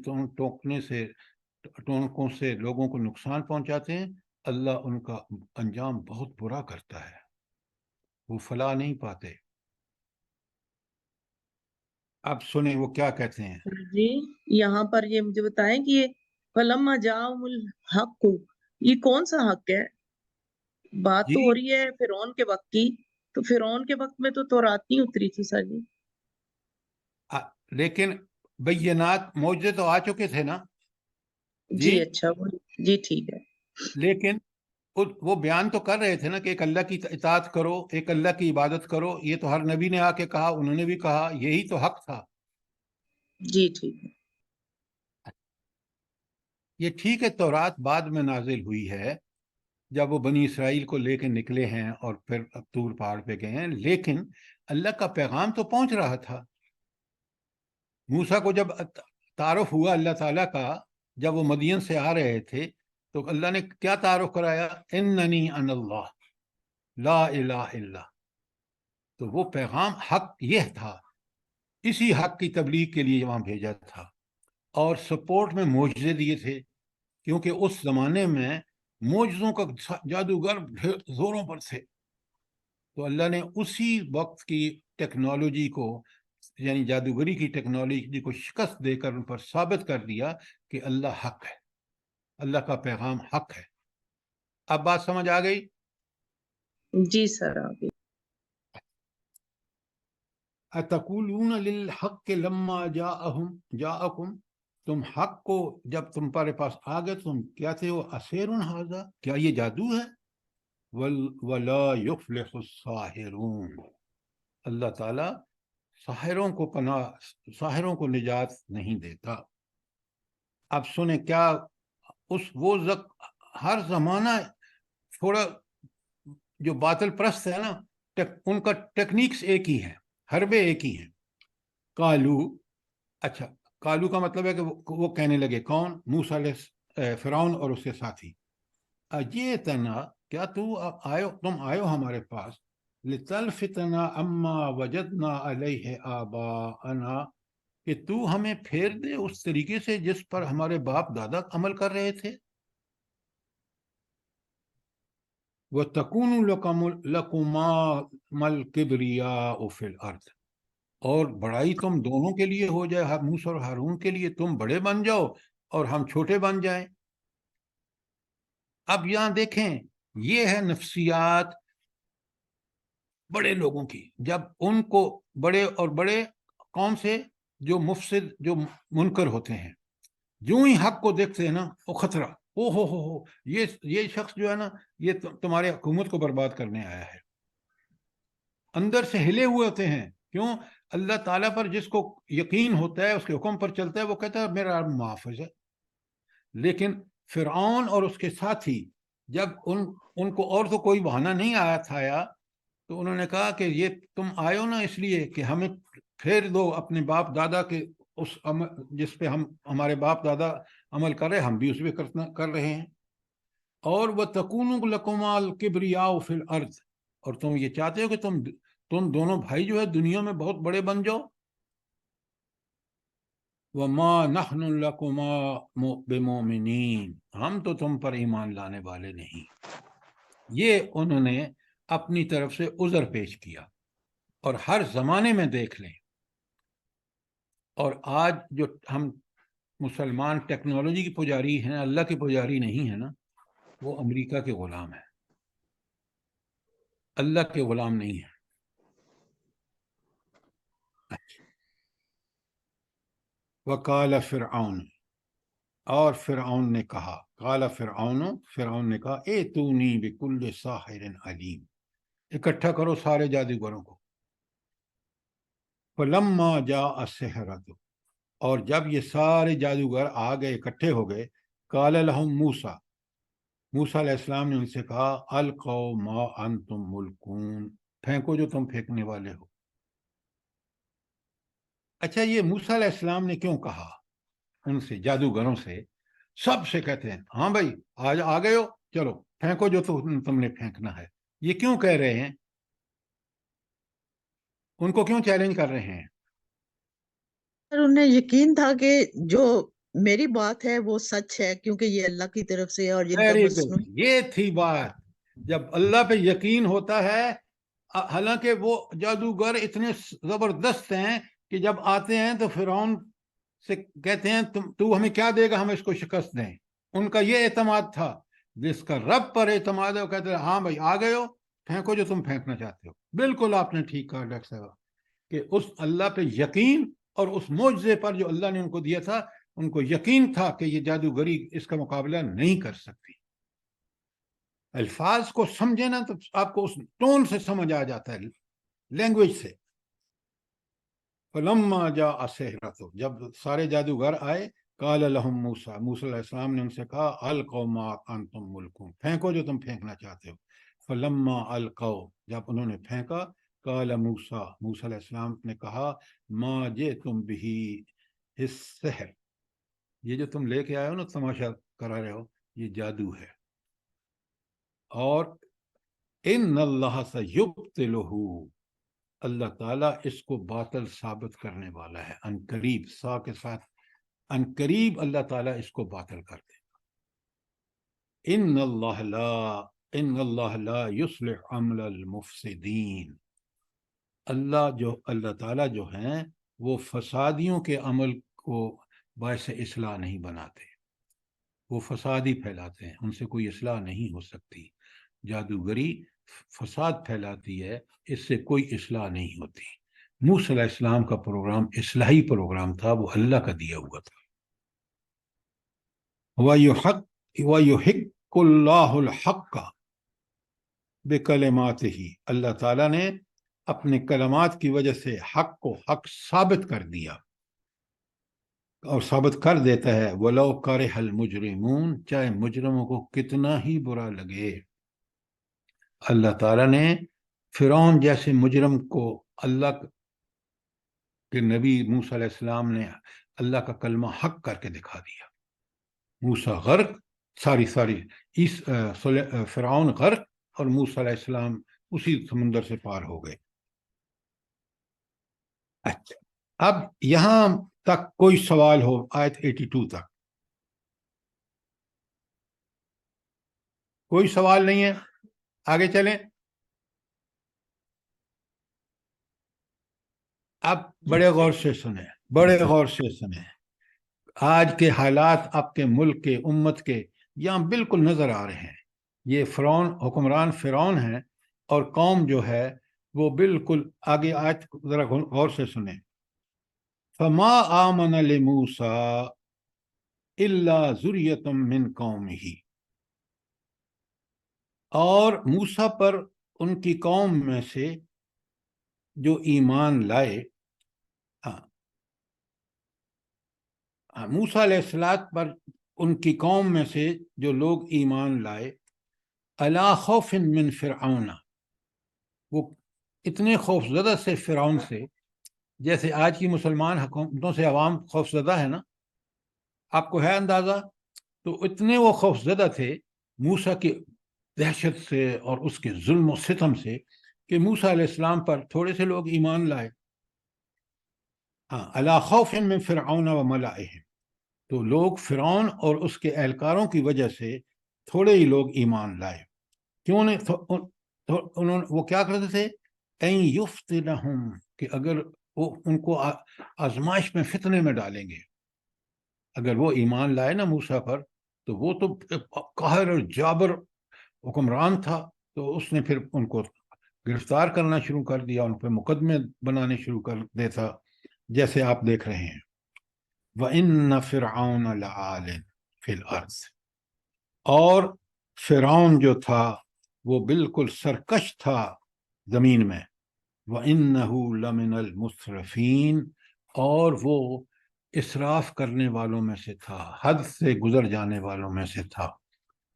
ٹونکوں سے لوگوں کو نقصان پہنچاتے ہیں، اللہ ان کا انجام بہت برا کرتا ہے، وہ فلاح نہیں پاتے۔ اب سنیں وہ کیا کہتے ہیں۔ جی یہاں پر یہ مجھے بتائیں کہ یہ فلما جاءہم الحق، یہ کون سا حق ہے؟ بات تو جی ہو رہی ہے فرعون کے وقت کی، تو فرعون کے وقت میں تو تورات نہیں اتری تھی سر جی۔ لیکن بینات معجزے تو آ چکے تھے نا جی اچھا، جی ٹھیک ہے۔ لیکن وہ بیان تو کر رہے تھے نا کہ ایک اللہ کی اطاعت کرو، ایک اللہ کی عبادت کرو، یہ تو ہر نبی نے آ کے کہا، انہوں نے بھی کہا، یہی تو حق تھا۔ جی ٹھیک ہے۔ یہ ٹھیک ہے، تورات بعد میں نازل ہوئی ہے جب وہ بنی اسرائیل کو لے کے نکلے ہیں اور پھر طور پہاڑ پہ گئے ہیں، لیکن اللہ کا پیغام تو پہنچ رہا تھا۔ موسیٰ کو جب تعارف ہوا اللہ تعالیٰ کا، جب وہ مدین سے آ رہے تھے، تو اللہ نے کیا تعارف کرایا؟ اننی انا اللہ لا الہ الا۔ تو وہ پیغام حق یہ تھا، اسی حق کی تبلیغ کے لیے وہاں بھیجا تھا، اور سپورٹ میں معجزے دیے تھے، کیونکہ اس زمانے میں معجزوں کا جادوگر زوروں پر تھے۔ تو اللہ نے اسی وقت کی ٹیکنالوجی کو، یعنی جادوگری کی ٹیکنالوجی کو شکست دے کر ان پر ثابت کر دیا کہ اللہ حق ہے، اللہ کا پیغام حق ہے۔ اب بات سمجھ آ گئی؟ جی سر آگے۔ اتقولون للحق لما جاءکم، تم حق کو جب تمہارے پاس آ گئے تم کیا تھے؟ وہ اسحر ھذا، کیا یہ جادو ہے؟ ولا یفلح الساحرون، اللہ تعالی ساحروں کو نجات نہیں دیتا۔ اب سنیں کیا ہر زمانہ تھوڑا جو باطل پرست ہے نا، ان کا ٹیکنیکس ایک ہی ہے، حربے ایک ہی ہیں۔ کالو، اچھا کالو کا مطلب ہے کہ وہ کہنے لگے، کون؟ موسیٰ علیہ فرعون اور اس کے ساتھی، اجئتنا، کیا تم آئے ہو ہمارے پاس، لتلفتنا اما وجدنا علیہ آباءنا، کہ تو ہمیں پھیر دے اس طریقے سے جس پر ہمارے باپ دادا عمل کر رہے تھے۔ وَتَكُونُ لَكُمَا الْكِبْرِيَاءُ فِي الْأَرْضِ، اور بڑائی تم دونوں کے لیے ہو جائے، موسیٰ اور ہارون کے لیے، تم بڑے بن جاؤ اور ہم چھوٹے بن جائیں۔ اب یہاں دیکھیں، یہ ہے نفسیات بڑے لوگوں کی، جب ان کو بڑے اور بڑے کون سے؟ جو مفسد، جو منکر ہوتے ہیں، جو ہی حق کو دیکھتے ہیں نا، وہ خطرہ، او ہو یہ شخص جو ہے نا، یہ تمہارے حکومت کو برباد کرنے آیا ہے، اندر سے ہلے ہوئے ہوتے ہیں۔ کیوں؟ اللہ تعالیٰ پر جس کو یقین ہوتا ہے، اس کے حکم پر چلتا ہے، وہ کہتا ہے میرا رب محافظ ہے۔ لیکن فرعون اور اس کے ساتھی، جب ان کو اور تو کوئی بہانہ نہیں آیا تھا، تو انہوں نے کہا کہ یہ تم آئے ہو نا اس لیے کہ ہمیں پھر دو اپنے باپ دادا کے اس جس پہ ہمارے باپ دادا عمل کر رہے ہم بھی اس پہ کر رہے ہیں. اور وَتَكُونُ لَكُمَا الْكِبْرِيَاءُ فِي الْأَرْضِ، اور تم یہ چاہتے ہو کہ تم دونوں بھائی جو ہے دنیا میں بہت بڑے بن جاؤ. وَمَا نَحْنُ لَكُمَا بِمُؤْمِنِينَ، ہم تو تم پر ایمان لانے والے نہیں. یہ انہوں نے اپنی طرف سے عذر پیش کیا. اور ہر زمانے میں دیکھ لیں، اور آج جو ہم مسلمان ٹیکنالوجی کی پجاری ہیں، اللہ کی پجاری نہیں ہے نا، وہ امریکہ کے غلام ہیں، اللہ کے غلام نہیں ہیں. وقال فرعون، اور فرعون نے کہا، قال فرعون نے کہا، ایتونی بکل ساحر علیم، اکٹھا کرو سارے جادوگروں کو. فلما جاء السحرۃ، اور جب یہ سارے جادوگر آ گئے، اکٹھے ہو گئے، قال لهم موسیٰ علیہ السلام نے ان سے کہا، القوا ما انتم ملقون، پھینکو جو تم پھینکنے والے ہو. اچھا، یہ موسیٰ علیہ السلام نے کیوں کہا ان سے، جادوگروں سے؟ سب سے کہتے ہیں ہاں بھائی آج آ گئے ہو، چلو پھینکو جو تم نے پھینکنا ہے. یہ کیوں کہہ رہے ہیں؟ ان کو کیوں چیلنج کر رہے ہیں؟ سر انہیں یقین تھا کہ جو میری بات ہے وہ سچ ہے، کیونکہ یہ اللہ کی طرف سے ہے اور جن کا Very مصنوعی good. یہ تھی بات. جب اللہ پہ یقین ہوتا ہے، حالانکہ وہ جادوگر اتنے زبردست ہیں کہ جب آتے ہیں تو فرعون سے کہتے ہیں تو ہمیں کیا دے گا، ہم اس کو شکست دیں. ان کا یہ اعتماد تھا. جس کا رب پر اعتماد ہے وہ کہتے ہیں ہاں بھائی آ گئے ہو، پھینکو جو تم پھینکنا چاہتے ہو. بالکل آپ نے ٹھیک کہا ڈاکٹر صاحب کہ اس اللہ پہ یقین اور اس معجزے پر جو اللہ نے ان کو دیا تھا، ان کو یقین تھا کہ یہ جادوگری اس کا مقابلہ نہیں کر سکتی. الفاظ کو سمجھے نا تو آپ کو اس ٹون سے سمجھ آ جاتا ہے، لینگویج سے. فلما جاء السحرۃ، جب سارے جادوگر آئے، قال لهم موسیٰ علیہ السلام نے ان سے کہا، القوا ما انتم ملقون، پھینکو جو تم پھینکنا چاہتے ہو. فلما القوا، جب انہوں نے پھینکا، قال موسیٰ علیہ السلام نے کہا، ما جئتم به السحر، یہ جو تم لے کے آئے ہو نا، تماشا کرا رہے ہو، یہ جادو ہے. اور ان اللہ سیبطلہ، اللہ تعالیٰ اس کو باطل ثابت کرنے والا ہے. ان قریب، سا کے ساتھ، ان قریب اللہ تعالیٰ اس کو باطل کر دے گا. ان اللہ لا یصلح عمل المفسدین، اللہ تعالیٰ جو ہیں وہ فسادیوں کے عمل کو باعث اصلاح نہیں بناتے، وہ فساد ہی پھیلاتے ہیں، ان سے کوئی اصلاح نہیں ہو سکتی. جادوگری فساد پھیلاتی ہے، اس سے کوئی اصلاح نہیں ہوتی. موسیٰ علیہ السلام کا پروگرام اصلاحی پروگرام تھا، وہ اللہ کا دیا ہوا تھا. وَيُحِقُّ اللَّهُ الْحَقَّ بِكَلِمَاتِهِ، اللہ تعالیٰ نے اپنے کلمات کی وجہ سے حق کو حق ثابت کر دیا اور ثابت کر دیتا ہے. وَلَوْ كَرِهَ الْمُجْرِمُونَ، چاہے مجرموں کو کتنا ہی برا لگے. اللہ تعالیٰ نے فرعون جیسے مجرم کو اللہ کے نبی موسیٰ علیہ السلام نے اللہ کا کلمہ حق کر کے دکھا دیا. موسیٰ غرق، فرعون غرق، اور موسیٰ علیہ السلام اسی سمندر سے پار ہو گئے. اچھا، اب یہاں تک کوئی سوال ہو آیت 82 تک؟ کوئی سوال نہیں ہے؟ آگے چلیں. اب بڑے غور سے سنیں، بڑے غور سے سنیں. آج کے حالات آپ کے ملک کے، امت کے یہاں بالکل نظر آ رہے ہیں. یہ حکمران فرعون ہیں، اور قوم جو ہے وہ بالکل آگے آیت ذرا غور سے سنیں. فما آمن لموسیٰ الا ذریۃ من قومہ، اور موسیٰ پر ان کی قوم میں سے جو ایمان لائے، موسیٰ علیہ السلام پر ان کی قوم میں سے جو لوگ ایمان لائے، علی خوف من فرعون، وہ اتنے خوف زدہ سے فرعون سے، جیسے آج کی مسلمان حکومتوں سے عوام خوفزدہ ہے نا, آپ کو ہے اندازہ؟ تو اتنے وہ خوفزدہ تھے موسیٰ کی دہشت سے اور اس کے ظلم و ستم سے کہ موسیٰ علیہ السلام پر تھوڑے سے لوگ ایمان لائے. علی خوف من فرعون و ملائہم, تو لوگ فرعون اور اس کے اہلکاروں کی وجہ سے تھوڑے ہی لوگ ایمان لائے. کیوں نے وہ کیا کرتے تھے؟ این یفتنہم, کہ اگر وہ ان کو آزمائش میں فتنے میں ڈالیں گے. اگر وہ ایمان لائے نا موسیٰ پر, تو وہ تو قاہر اور جابر حکمران تھا, تو اس نے پھر ان کو گرفتار کرنا شروع کر دیا, ان پہ مقدمے بنانے شروع کر دیتا, جیسے آپ دیکھ رہے ہیں. وَإِنَّ فِرْعَوْنَ لَعَالٍ فِي الْأَرْضِ, اور فرعون جو تھا وہ بالکل سرکش تھا زمین میں. وَإِنَّهُ لَمِنَ الْمُسْرِفِينَ, اور وہ اسراف کرنے والوں میں سے تھا, حد سے گزر جانے والوں میں سے تھا.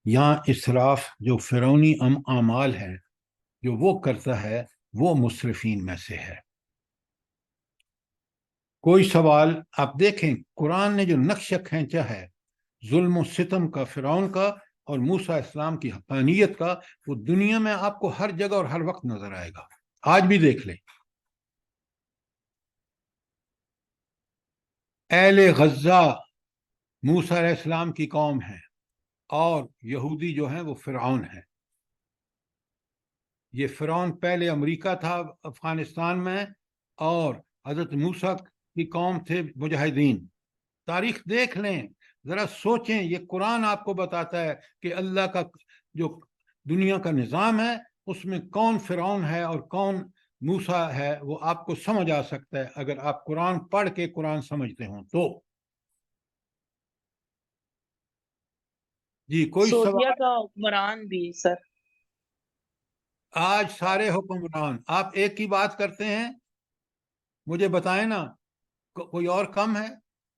یہاں اسراف جو فرعونی اعمال ہیں جو وہ کرتا ہے وہ مسرفین میں سے ہے. کوئی سوال آپ دیکھیں, قرآن نے جو نقشہ کھینچا ہے ظلم و ستم کا فرعون کا اور موسیٰ اسلام کی حقانیت کا, وہ دنیا میں آپ کو ہر جگہ اور ہر وقت نظر آئے گا. آج بھی دیکھ لیں, اہل غزہ موسیٰ علیہ السلام کی قوم ہے, اور یہودی جو ہیں وہ فرعون ہیں. یہ فرعون پہلے امریکہ تھا افغانستان میں, اور حضرت موسیٰ کی قوم تھے مجاہدین. تاریخ دیکھ لیں, ذرا سوچیں, یہ قرآن آپ کو بتاتا ہے کہ اللہ کا جو دنیا کا نظام ہے اس میں کون فرعون ہے اور کون موسیٰ ہے, وہ آپ کو سمجھ آ سکتا ہے اگر آپ قرآن پڑھ کے قرآن سمجھتے ہوں تو. جی کوئی سعودیہ سوال؟ کا حکمران بھی سر. آج سارے حکمران, آپ ایک کی بات کرتے ہیں, مجھے بتائیں نا کوئی اور کم ہے؟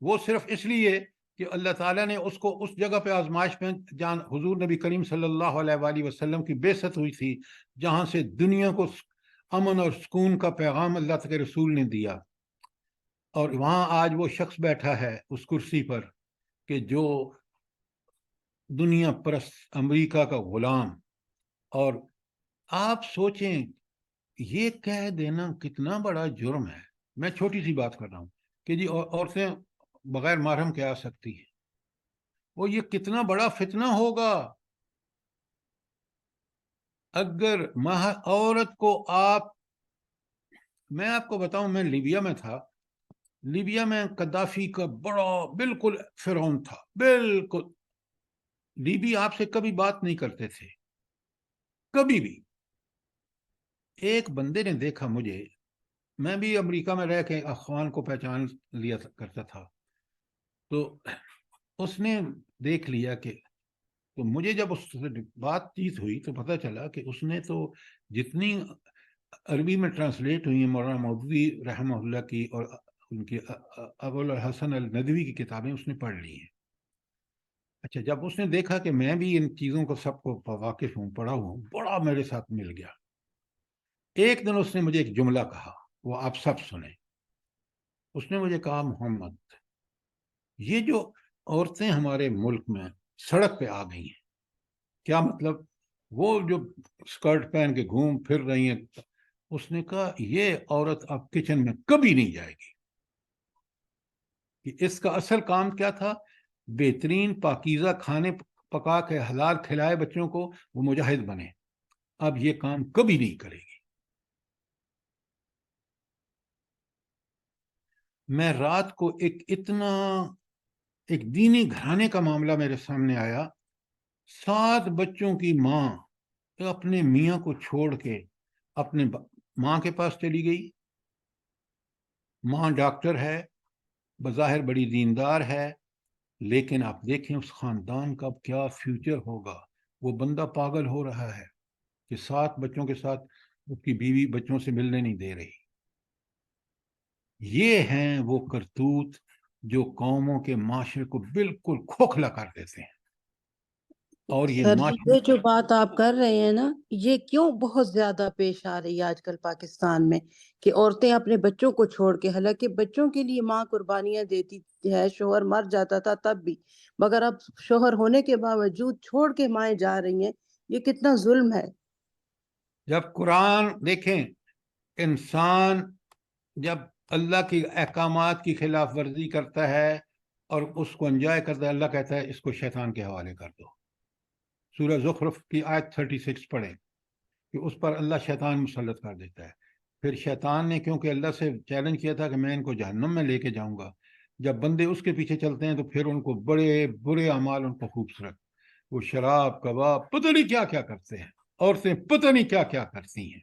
وہ صرف اس لیے کہ اللہ تعالیٰ نے اس کو اس جگہ پہ آزمائش میں حضور نبی کریم صلی اللہ علیہ وآلہ وسلم کی بعثت ہوئی تھی, جہاں سے دنیا کو امن اور سکون کا پیغام اللہ کے رسول نے دیا. اور وہاں آج وہ شخص بیٹھا ہے اس کرسی پر کہ جو دنیا پرست امریکہ کا غلام. اور آپ سوچیں, یہ کہہ دینا کتنا بڑا جرم ہے. میں چھوٹی سی بات کر رہا ہوں کہ جی عورتیں بغیر محرم کے آ سکتی ہیں, وہ یہ کتنا بڑا فتنہ ہوگا اگر عورت کو میں آپ کو بتاؤں, میں لیبیا میں تھا, لیبیا میں قذافی کا بڑا بالکل فرعون تھا, بالکل. لیبی آپ سے کبھی بات نہیں کرتے تھے, کبھی بھی. ایک بندے نے دیکھا مجھے, میں بھی امریکہ میں رہ کے اخوان کو پہچان لیا کرتا تھا, تو اس نے دیکھ لیا کہ, تو مجھے جب اس سے بات چیت ہوئی تو پتہ چلا کہ اس نے تو جتنی عربی میں ٹرانسلیٹ ہوئی ہیں مولانا مودودی رحمہ اللہ کی اور ان کی ابو الحسن الندوی کی کتابیں اس نے پڑھ لی ہیں. اچھا, جب اس نے دیکھا کہ میں بھی ان چیزوں کو سب کو واقف ہوں, پڑھا ہوں, بڑا میرے ساتھ مل گیا. ایک دن اس نے مجھے ایک جملہ کہا, وہ آپ سب سنیں. اس نے مجھے کہا, محمد, یہ جو عورتیں ہمارے ملک میں سڑک پہ آ گئی ہیں, کیا مطلب؟ وہ جو اسکرٹ پہن کے گھوم پھر رہی ہیں. اس نے کہا, یہ عورت اب کچن میں کبھی نہیں جائے گی. کہ اس کا اصل کام کیا تھا؟ بہترین پاکیزہ کھانے پکا کے حلال کھلائے بچوں کو, وہ مجاہد بنے. اب یہ کام کبھی نہیں کرے گی. میں رات کو ایک دینی گھرانے کا معاملہ میرے سامنے آیا. 7 بچوں کی ماں اپنے میاں کو چھوڑ کے اپنے ماں کے پاس چلی گئی. ماں ڈاکٹر ہے, بظاہر بڑی دیندار ہے, لیکن آپ دیکھیں اس خاندان کا کیا فیوچر ہوگا. وہ بندہ پاگل ہو رہا ہے کہ 7 بچوں کے ساتھ اس کی بیوی بچوں سے ملنے نہیں دے رہی. یہ ہیں وہ کرتوت جو قوموں کے معاشرے کو بالکل کھوکھلا کر دیتے ہیں. اور یہ سر جی معاشرے یہ جو بات آپ کر رہے ہیں نا یہ کیوں بہت زیادہ پیش آ رہی ہے آج کل پاکستان میں کہ عورتیں اپنے بچوں کو چھوڑ کے، حالانکہ بچوں کے لیے ماں قربانیاں دیتی ہے، شوہر مر جاتا تھا تب بھی، مگر اب شوہر ہونے کے باوجود چھوڑ کے مائیں جا رہی ہیں، یہ کتنا ظلم ہے۔ جب قرآن دیکھیں، انسان جب اللہ کی احکامات کی خلاف ورزی کرتا ہے اور اس کو انجوائے کرتا ہے، اللہ کہتا ہے اس کو شیطان کے حوالے کر دو۔ سورہ زخرف کی آیت 36 پڑھیں کہ اس پر اللہ شیطان مسلط کر دیتا ہے۔ پھر شیطان نے کیونکہ اللہ سے چیلنج کیا تھا کہ میں ان کو جہنم میں لے کے جاؤں گا، جب بندے اس کے پیچھے چلتے ہیں تو پھر ان کو بڑے برے اعمال ان کو خوبصورت، وہ شراب کباب پتہ نہیں کیا کیا کرتے ہیں، عورتیں پتہ نہیں کیا کیا کرتی ہیں۔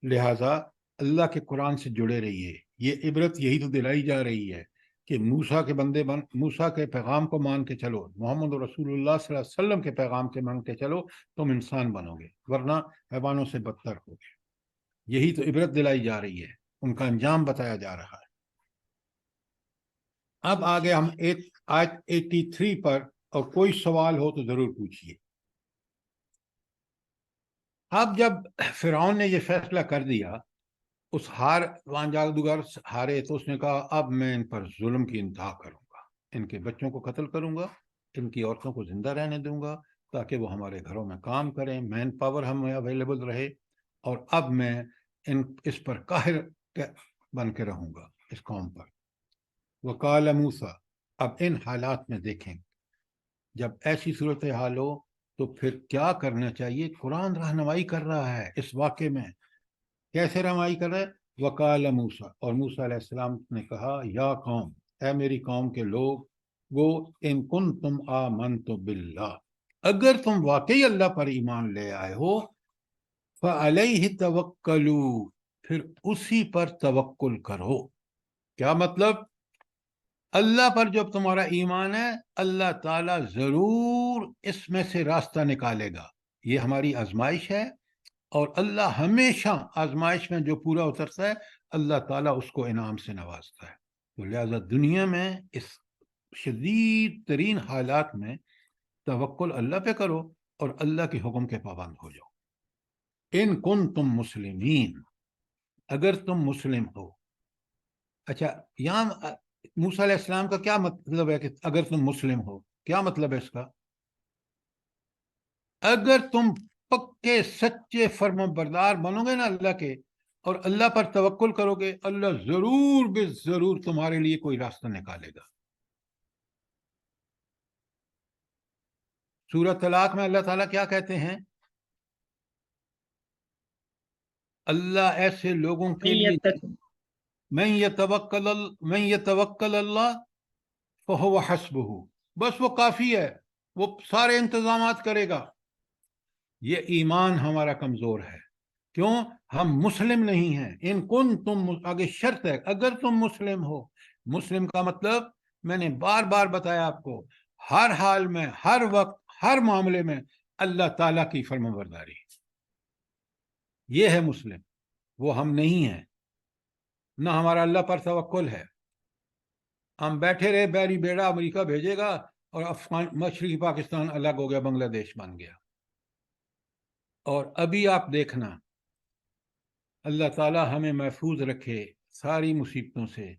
لہٰذا اللہ کے قرآن سے جڑے رہیے۔ یہ عبرت یہی تو دلائی جا رہی ہے کہ موسیٰ کے بندے موسیٰ کے پیغام کو مان کے چلو، محمد رسول اللہ صلی اللہ علیہ وسلم کے پیغام کے مان کے چلو، تم انسان بنو گے، ورنہ حیوانوں سے بدتر ہوگے۔ یہی تو عبرت دلائی جا رہی ہے، ان کا انجام بتایا جا رہا ہے۔ اب آگے ہم آیت 83 پر، اور کوئی سوال ہو تو ضرور پوچھیے۔ اب جب فرعون نے یہ فیصلہ کر دیا، اس وہاں جادوگر ہارے تو اس نے کہا اب میں ان پر ظلم کی انتہا کروں گا، ان کے بچوں کو قتل کروں گا، ان کی عورتوں کو زندہ رہنے دوں گا تاکہ وہ ہمارے گھروں میں کام کریں، مین پاور ہمیں اویلیبل رہے، اور اب میں اس پر قاہر بن کے رہوں گا اس قوم پر۔ وقال موسیٰ، اب ان حالات میں دیکھیں جب ایسی صورتحال ہو تو پھر کیا کرنا چاہیے۔ قرآن رہنمائی کر رہا ہے اس واقعے میں، کیسے رہنمائی کر رہا ہے؟ وقال موسیٰ، اور موسیٰ علیہ السلام نے کہا، یا قوم، اے میری قوم کے لوگ، وہ ان کنتم آمنتم باللہ، اگر تم واقعی اللہ پر ایمان لے آئے ہو، فعلیہ توکلوا، پھر اسی پر توکل کرو۔ کیا مطلب؟ اللہ پر جب تمہارا ایمان ہے، اللہ تعالیٰ ضرور اس میں سے راستہ نکالے گا۔ یہ ہماری آزمائش ہے، اور اللہ ہمیشہ آزمائش میں جو پورا اترتا ہے اللہ تعالیٰ اس کو انعام سے نوازتا ہے۔ تو لہذا دنیا میں اس شدید ترین حالات میں توکل اللہ پہ کرو اور اللہ کے حکم کے پابند ہو جاؤ۔ ان کنتم مسلمین، اگر تم مسلم ہو۔ اچھا، یہاں موسیٰ علیہ السلام کا کیا مطلب ہے کہ اگر تم مسلم ہو؟ کیا مطلب ہے اس کا؟ اگر تم پکے سچے فرم بردار بنو گے نا اللہ کے، اور اللہ پر توکل کرو گے، اللہ ضرور بے ضرور تمہارے لیے کوئی راستہ نکالے گا۔ سورہ طلاق میں اللہ تعالیٰ کیا کہتے ہیں؟ اللہ ایسے لوگوں کے لیے من یتوکل اللہ فہو حسبہ، بس وہ کافی ہے، وہ سارے انتظامات کرے گا۔ یہ ایمان ہمارا کمزور ہے، کیوں؟ ہم مسلم نہیں ہیں۔ ان کن تم، آگے شرط ہے، اگر تم مسلم ہو۔ مسلم کا مطلب میں نے بار بار بتایا آپ کو، ہر حال میں، ہر وقت، ہر معاملے میں اللہ تعالیٰ کی فرمانبرداری، یہ ہے مسلم۔ وہ ہم نہیں ہیں، نہ ہمارا اللہ پر توکل ہے۔ ہم بیٹھے رہے، بیری بیڑا امریکہ بھیجے گا اور مشرقی پاکستان الگ ہو گیا، بنگلہ دیش بن گیا۔ اور ابھی آپ دیکھنا، اللہ تعالیٰ ہمیں محفوظ رکھے ساری مصیبتوں سے۔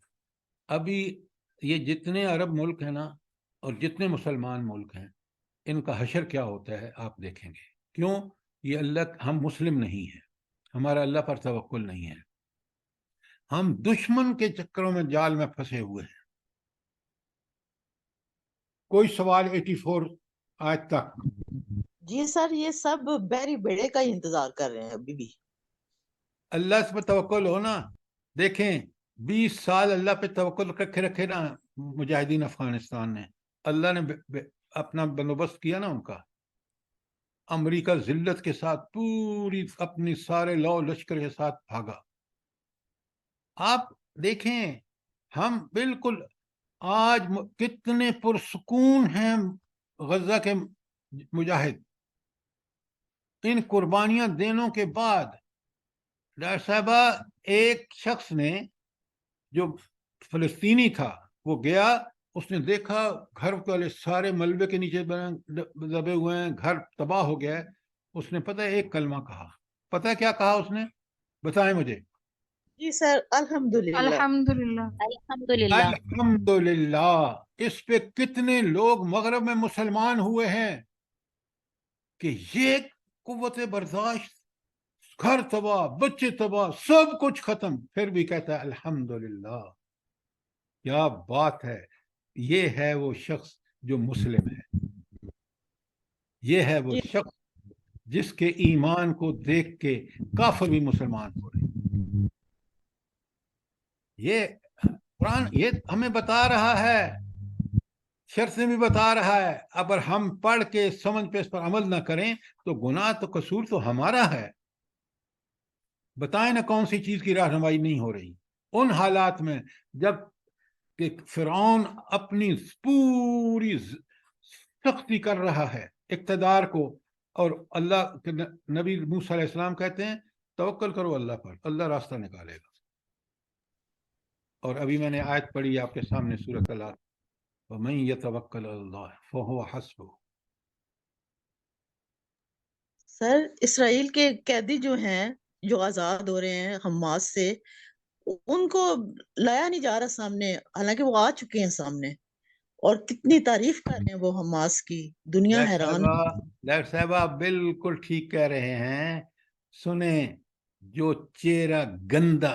ابھی یہ جتنے عرب ملک ہیں نا، اور جتنے مسلمان ملک ہیں، ان کا حشر کیا ہوتا ہے آپ دیکھیں گے۔ کیوں؟ یہ اللہ، ہم مسلم نہیں ہیں، ہمارا اللہ پر توکل نہیں ہے، ہم دشمن کے چکروں میں، جال میں پھنسے ہوئے ہیں۔ کوئی سوال 84 آج تک؟ جی سر، یہ سب بیری بیڑے کا ہی انتظار کر رہے ہیں ابھی بھی۔ اللہ پر توکل ہو نا۔ دیکھیں 20 سال اللہ پہ توکل رکھے نا مجاہدین افغانستان نے، اللہ نے اپنا بندوبست کیا نا ان کا۔ امریکہ ذلت کے ساتھ پوری اپنی سارے لو لشکر کے ساتھ بھاگا۔ آپ دیکھیں ہم بالکل آج کتنے پرسکون ہیں غزہ کے مجاہد، ان قربانیاں دینوں کے بعد۔ ڈاکٹر صاحبہ، ایک شخص نے جو فلسطینی تھا، وہ گیا، اس نے دیکھا گھر والے سارے ملبے کے نیچے دبے ہوئے ہیں, گھر تباہ ہو گیا ہے. اس نے پتہ ہے ایک کلمہ کہا, پتہ ہے کیا کہا اس نے؟ بتائیں مجھے. جی سر, الحمدللہ. الحمدللہ. الحمدللہ. الحمدللہ. اس پہ کتنے لوگ مغرب میں مسلمان ہوئے ہیں کہ یہ قوت برداشت, گھر تباہ, بچے تباہ, سب کچھ ختم, پھر بھی کہتا ہے الحمدللہ. کیا بات ہے. یہ ہے وہ شخص جو مسلم ہے. یہ ہے وہ شخص جس کے ایمان کو دیکھ کے کافر بھی مسلمان ہو رہے. یہ قرآن یہ ہمیں بتا رہا ہے, شرط بھی بتا رہا ہے. اگر ہم پڑھ کے سمجھ پہ اس پر عمل نہ کریں تو گناہ تو قصور تو ہمارا ہے. بتائیں نا کون سی چیز کی رہنمائی نہیں ہو رہی ان حالات میں جب کہ فرعون اپنی پوری سختی کر رہا ہے اقتدار کو, اور اللہ کے نبی موسیٰ علیہ السلام کہتے ہیں توکل کرو اللہ پر, اللہ راستہ نکالے گا. اور ابھی میں نے آیت پڑھی آپ کے سامنے سورۃ العراف, وَمَن يَتَوَكَّلْ عَلَى اللَّهِ فَهُوَ حَسْبُهُ. سر اسرائیل کے قیدی جو ہیں, جو آزاد ہو رہے ہیں حماس سے, ان کو لایا نہیں جا رہا سامنے, حالانکہ وہ آ چکے ہیں سامنے, اور کتنی تعریف کر رہے ہیں وہ حماس کی. دنیا حیران. ڈاکٹر صاحبہ بالکل ٹھیک کہہ رہے ہیں. سنیں, جو چہرہ گندا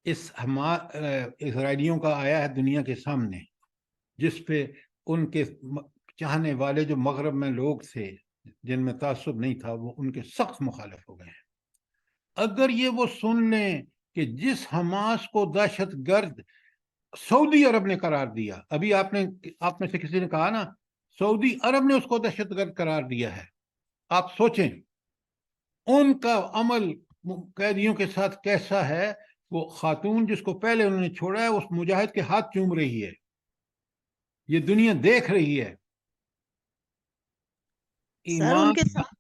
اسرائیلیوں کا آیا ہے دنیا کے سامنے, جس پہ ان کے چاہنے والے جو مغرب میں لوگ تھے جن میں تعصب نہیں تھا, وہ ان کے سخت مخالف ہو گئے ہیں. اگر یہ وہ سن لیں کہ جس حماس کو دہشت گرد سعودی عرب نے قرار دیا, ابھی آپ میں سے کسی نے کہا نا سعودی عرب نے اس کو دہشت گرد قرار دیا ہے. آپ سوچیں ان کا عمل قیدیوں کے ساتھ کیسا ہے. وہ خاتون جس کو پہلے انہوں نے چھوڑا ہے اس مجاہد کے ہاتھ چوم رہی ہے, یہ دنیا دیکھ رہی ہے. سر ان ایمان, کے ساتھ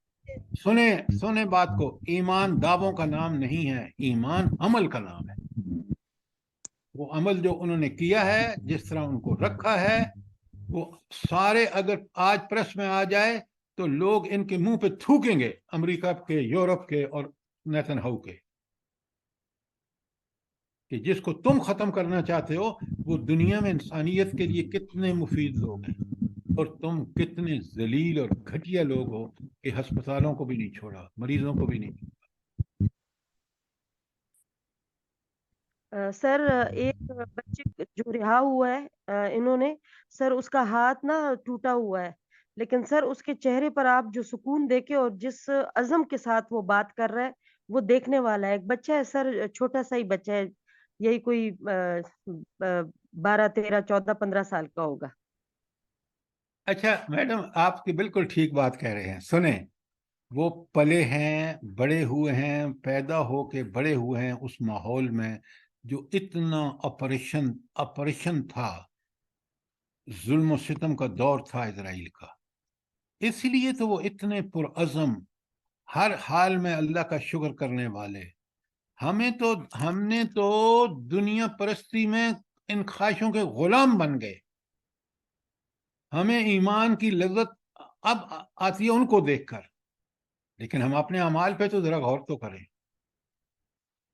سنیں بات کو, ایمان دعووں کا نام نہیں ہے, ایمان عمل کا نام ہے. وہ عمل جو انہوں نے کیا ہے, جس طرح ان کو رکھا ہے, وہ سارے اگر آج پریس میں آ جائے تو لوگ ان کے منہ پہ تھوکیں گے, امریکہ کے, یورپ کے اور نیتن ہاؤ کے, کہ جس کو تم ختم کرنا چاہتے ہو وہ دنیا میں انسانیت کے لیے کتنے مفید لوگ ہیں, اور تم کتنے ذلیل اور گھٹیا لوگ ہو کہ ہسپتالوں کو بھی نہیں چھوڑا, مریضوں کو بھی نہیں. سر ایک بچے جو رہا ہوا ہے انہوں نے, سر اس کا ہاتھ نا ٹوٹا ہوا ہے, لیکن سر اس کے چہرے پر آپ جو سکون دیکھے اور جس عزم کے ساتھ وہ بات کر رہا ہے وہ دیکھنے والا ہے. ایک بچہ ہے سر, چھوٹا سا ہی بچہ ہے, یہی کوئی 12 13 14 15 سال کا ہوگا. اچھا میڈم, آپ کی بالکل ٹھیک بات کہہ رہے ہیں. سنیں, وہ پلے ہیں, بڑے ہوئے ہیں, پیدا ہو کے بڑے ہوئے ہیں اس ماحول میں جو اتنا اپریشن تھا, ظلم و ستم کا دور تھا اسرائیل کا. اس لیے تو وہ اتنے پرعزم, ہر حال میں اللہ کا شکر کرنے والے. ہم نے تو دنیا پرستی میں ان خواہشوں کے غلام بن گئے. ہمیں ایمان کی لذت اب آتی ہے ان کو دیکھ کر, لیکن ہم اپنے اعمال پہ تو ذرا غور تو کریں.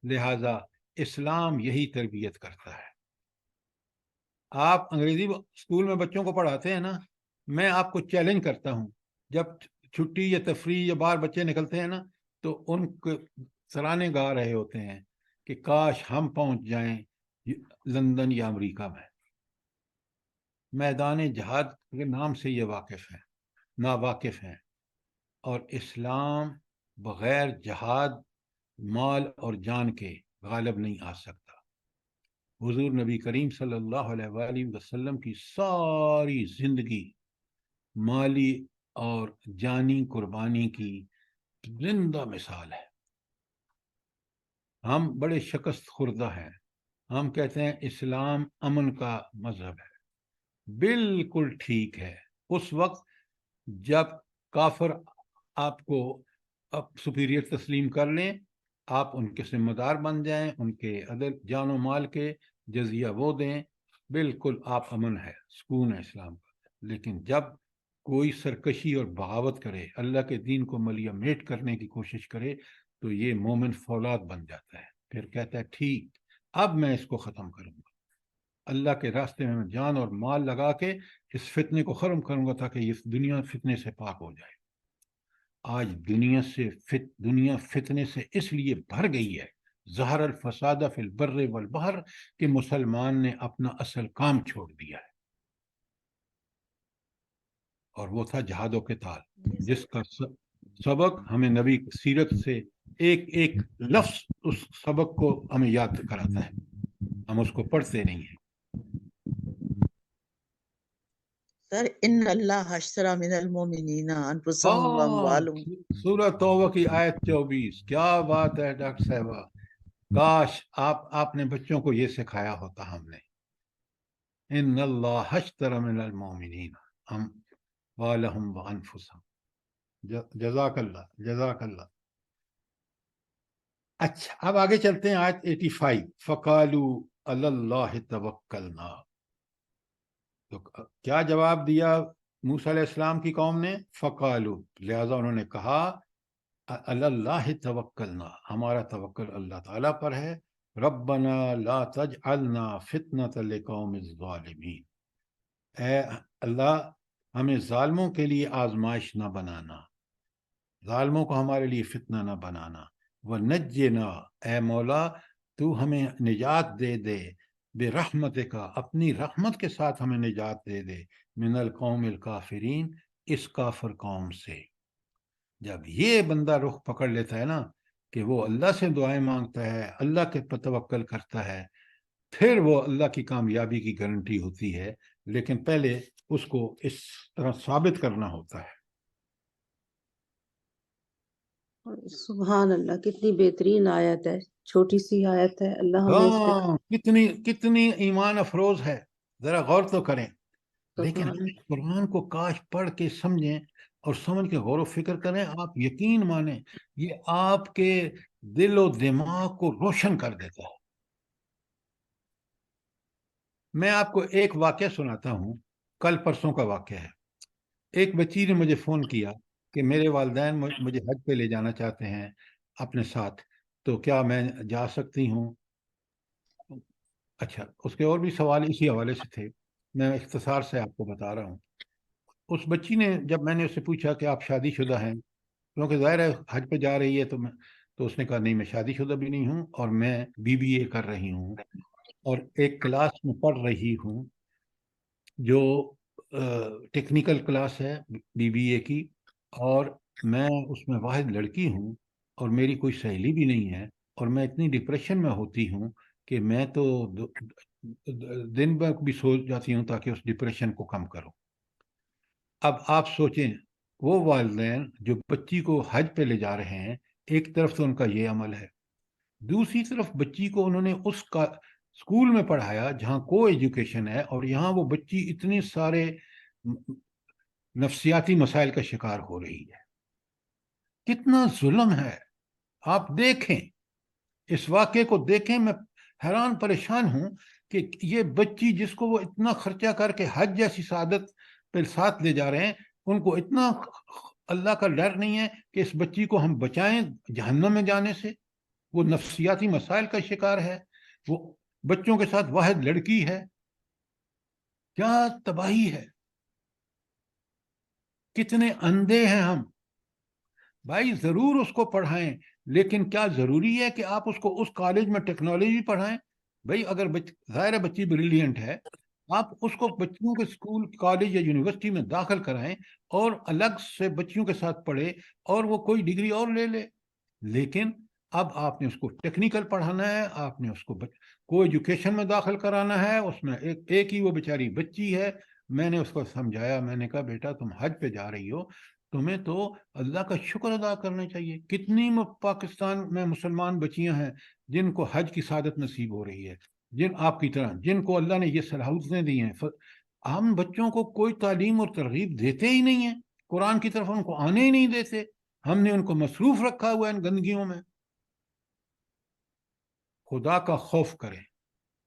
لہذا اسلام یہی تربیت کرتا ہے. آپ انگریزی اسکول میں بچوں کو پڑھاتے ہیں نا, میں آپ کو چیلنج کرتا ہوں, جب چھٹی یا تفریح یا باہر بچے نکلتے ہیں نا تو ان کو ترانے گا رہے ہوتے ہیں کہ کاش ہم پہنچ جائیں لندن یا امریکہ میں. میدان جہاد کے نام سے یہ ناواقف ہیں, اور اسلام بغیر جہاد مال اور جان کے غالب نہیں آ سکتا. حضور نبی کریم صلی اللہ علیہ وآلہ وسلم کی ساری زندگی مالی اور جانی قربانی کی زندہ مثال ہے. ہم بڑے شکست خوردہ ہیں, ہم کہتے ہیں اسلام امن کا مذہب ہے. بالکل ٹھیک ہے. اس وقت جب کافر آپ کو سپیریئر تسلیم کر لیں, آپ ان کے ذمہ دار بن جائیں, ان کے عدل جان و مال کے جزیہ وہ دیں, بالکل آپ امن ہے, سکون ہے اسلام کا. لیکن جب کوئی سرکشی اور بغاوت کرے, اللہ کے دین کو ملیہ میٹ کرنے کی کوشش کرے, تو یہ مومن فولاد بن جاتا ہے. پھر کہتا ہے ٹھیک اب میں اس کو ختم کروں گا, اللہ کے راستے میں جان اور مال لگا کے اس فتنے کو ختم کروں گا تاکہ یہ دنیا فتنے سے پاک ہو جائے. آج دنیا فتنے سے اس لیے بھر گئی ہے, ظہر الفساد فی البر والبحر, کہ مسلمان نے اپنا اصل کام چھوڑ دیا ہے, اور وہ تھا جہاد و قتال, جس کا سبق ہمیں نبی کی سیرت سے ایک ایک لفظ اس سبق کو ہمیں یاد کراتا ہے, ہم اس کو پڑھتے نہیں ہیں. سر ان اللہ اشترى من المؤمنین انفسهم واموالهم. سورہ توبہ کی آیت 24. کیا بات ہے ڈاکٹر صاحبہ, کاش آپ نے بچوں کو یہ سکھایا ہوتا. ہم نے ان اللہ اشترى من المؤمنین اموالهم وانفسهم. جزاک اللہ, جزاک اللہ. اچھا اب آگے چلتے ہیں آیت 85. فقالوا علی اللہ توکلنا. تو کیا جواب دیا موسیٰ علیہ السلام کی قوم نے؟ فقالوا, لہذا انہوں نے کہا علی اللہ توکلنا, ہمارا توکل اللہ تعالیٰ پر ہے. ربنا لا تجعلنا فتنۃ لقوم الظالمین. اے اللہ ہمیں ظالموں کے لیے آزمائش نہ بنانا, ظالموں کو ہمارے لیے فتنہ نہ بنانا. وَنَجِّنَا, اے مولا تو ہمیں نجات دے دے, برحمتک, اپنی رحمت کے ساتھ ہمیں نجات دے دے, من القوم الکافرین, اس کافر قوم سے. جب یہ بندہ رخ پکڑ لیتا ہے نا کہ وہ اللہ سے دعائیں مانگتا ہے, اللہ کے پر توکل کرتا ہے, پھر وہ اللہ کی کامیابی کی گارنٹی ہوتی ہے. لیکن پہلے اس کو اس طرح ثابت کرنا ہوتا ہے. سبحان اللہ, کتنی بہترین آیت ہے, چھوٹی سی آیت ہے. اللہ ہمیں اس پہ کتنی ایمان افروز ہے, ذرا غور تو کریں. لیکن سبحان ہم قرآن کو کاش پڑھ کے سمجھیں اور سمجھ کے غور و فکر کریں. آپ یقین مانیں یہ آپ کے دل و دماغ کو روشن کر دیتا ہے. میں آپ کو ایک واقعہ سناتا ہوں, کل پرسوں کا واقعہ ہے. ایک بچی نے مجھے فون کیا کہ میرے والدین مجھے حج پہ لے جانا چاہتے ہیں اپنے ساتھ, تو کیا میں جا سکتی ہوں؟ اچھا, اس کے اور بھی سوال اسی حوالے سے تھے, میں اختصار سے آپ کو بتا رہا ہوں. اس بچی نے, جب میں نے اس سے پوچھا کہ آپ شادی شدہ ہیں, کیونکہ ظاہر ہے حج پہ جا رہی ہے, تو اس نے کہا نہیں میں شادی شدہ بھی نہیں ہوں, اور میں BBA کر رہی ہوں, اور ایک کلاس میں پڑھ رہی ہوں جو ٹیکنیکل کلاس ہے BBA کی, اور میں اس میں واحد لڑکی ہوں, اور میری کوئی سہیلی بھی نہیں ہے, اور میں اتنی ڈپریشن میں ہوتی ہوں کہ میں تو دن بھر بھی سو جاتی ہوں تاکہ اس ڈپریشن کو کم کروں. اب آپ سوچیں, وہ والدین جو بچی کو حج پہ لے جا رہے ہیں, ایک طرف تو ان کا یہ عمل ہے, دوسری طرف بچی کو انہوں نے اس کا اسکول میں پڑھایا جہاں کو ایجوکیشن ہے, اور یہاں وہ بچی اتنے سارے نفسیاتی مسائل کا شکار ہو رہی ہے. کتنا ظلم ہے. آپ دیکھیں, اس واقعے کو دیکھیں. میں حیران پریشان ہوں کہ یہ بچی جس کو وہ اتنا خرچہ کر کے حج جیسی سعادت پہ ساتھ لے جا رہے ہیں, ان کو اتنا اللہ کا ڈر نہیں ہے کہ اس بچی کو ہم بچائیں جہنم میں جانے سے. وہ نفسیاتی مسائل کا شکار ہے, وہ بچوں کے ساتھ واحد لڑکی ہے. کیا تباہی ہے, کتنے اندھے ہیں ہم. بھائی ضرور اس کو پڑھائیں, لیکن کیا ضروری ہے کہ آپ اس کو اس کالج میں ٹیکنالوجی پڑھائیں؟ بھائی اگر ظاہر بچی بریلینٹ ہے, آپ اس کو بچیوں کے اسکول, کالج یا یونیورسٹی میں داخل کرائیں, اور الگ سے بچیوں کے ساتھ پڑھے, اور وہ کوئی ڈگری اور لے لے. لیکن اب آپ نے اس کو ٹیکنیکل پڑھانا ہے, آپ نے اس کو ایجوکیشن میں داخل کرانا ہے. اس میں ایک ہی وہ بیچاری بچی ہے. میں نے اس کو سمجھایا, میں نے کہا بیٹا تم حج پہ جا رہی ہو, تمہیں تو اللہ کا شکر ادا کرنا چاہیے. کتنی پاکستان میں مسلمان بچیاں ہیں جن کو حج کی سعادت نصیب ہو رہی ہے, جن آپ کی طرح جن کو اللہ نے یہ صلاحیتیں دی ہیں. ہم بچوں کو کوئی تعلیم اور ترغیب دیتے ہی نہیں ہیں, قرآن کی طرف ان کو آنے ہی نہیں دیتے. ہم نے ان کو مصروف رکھا ہوا ہے ان گندگیوں میں. خدا کا خوف کریں,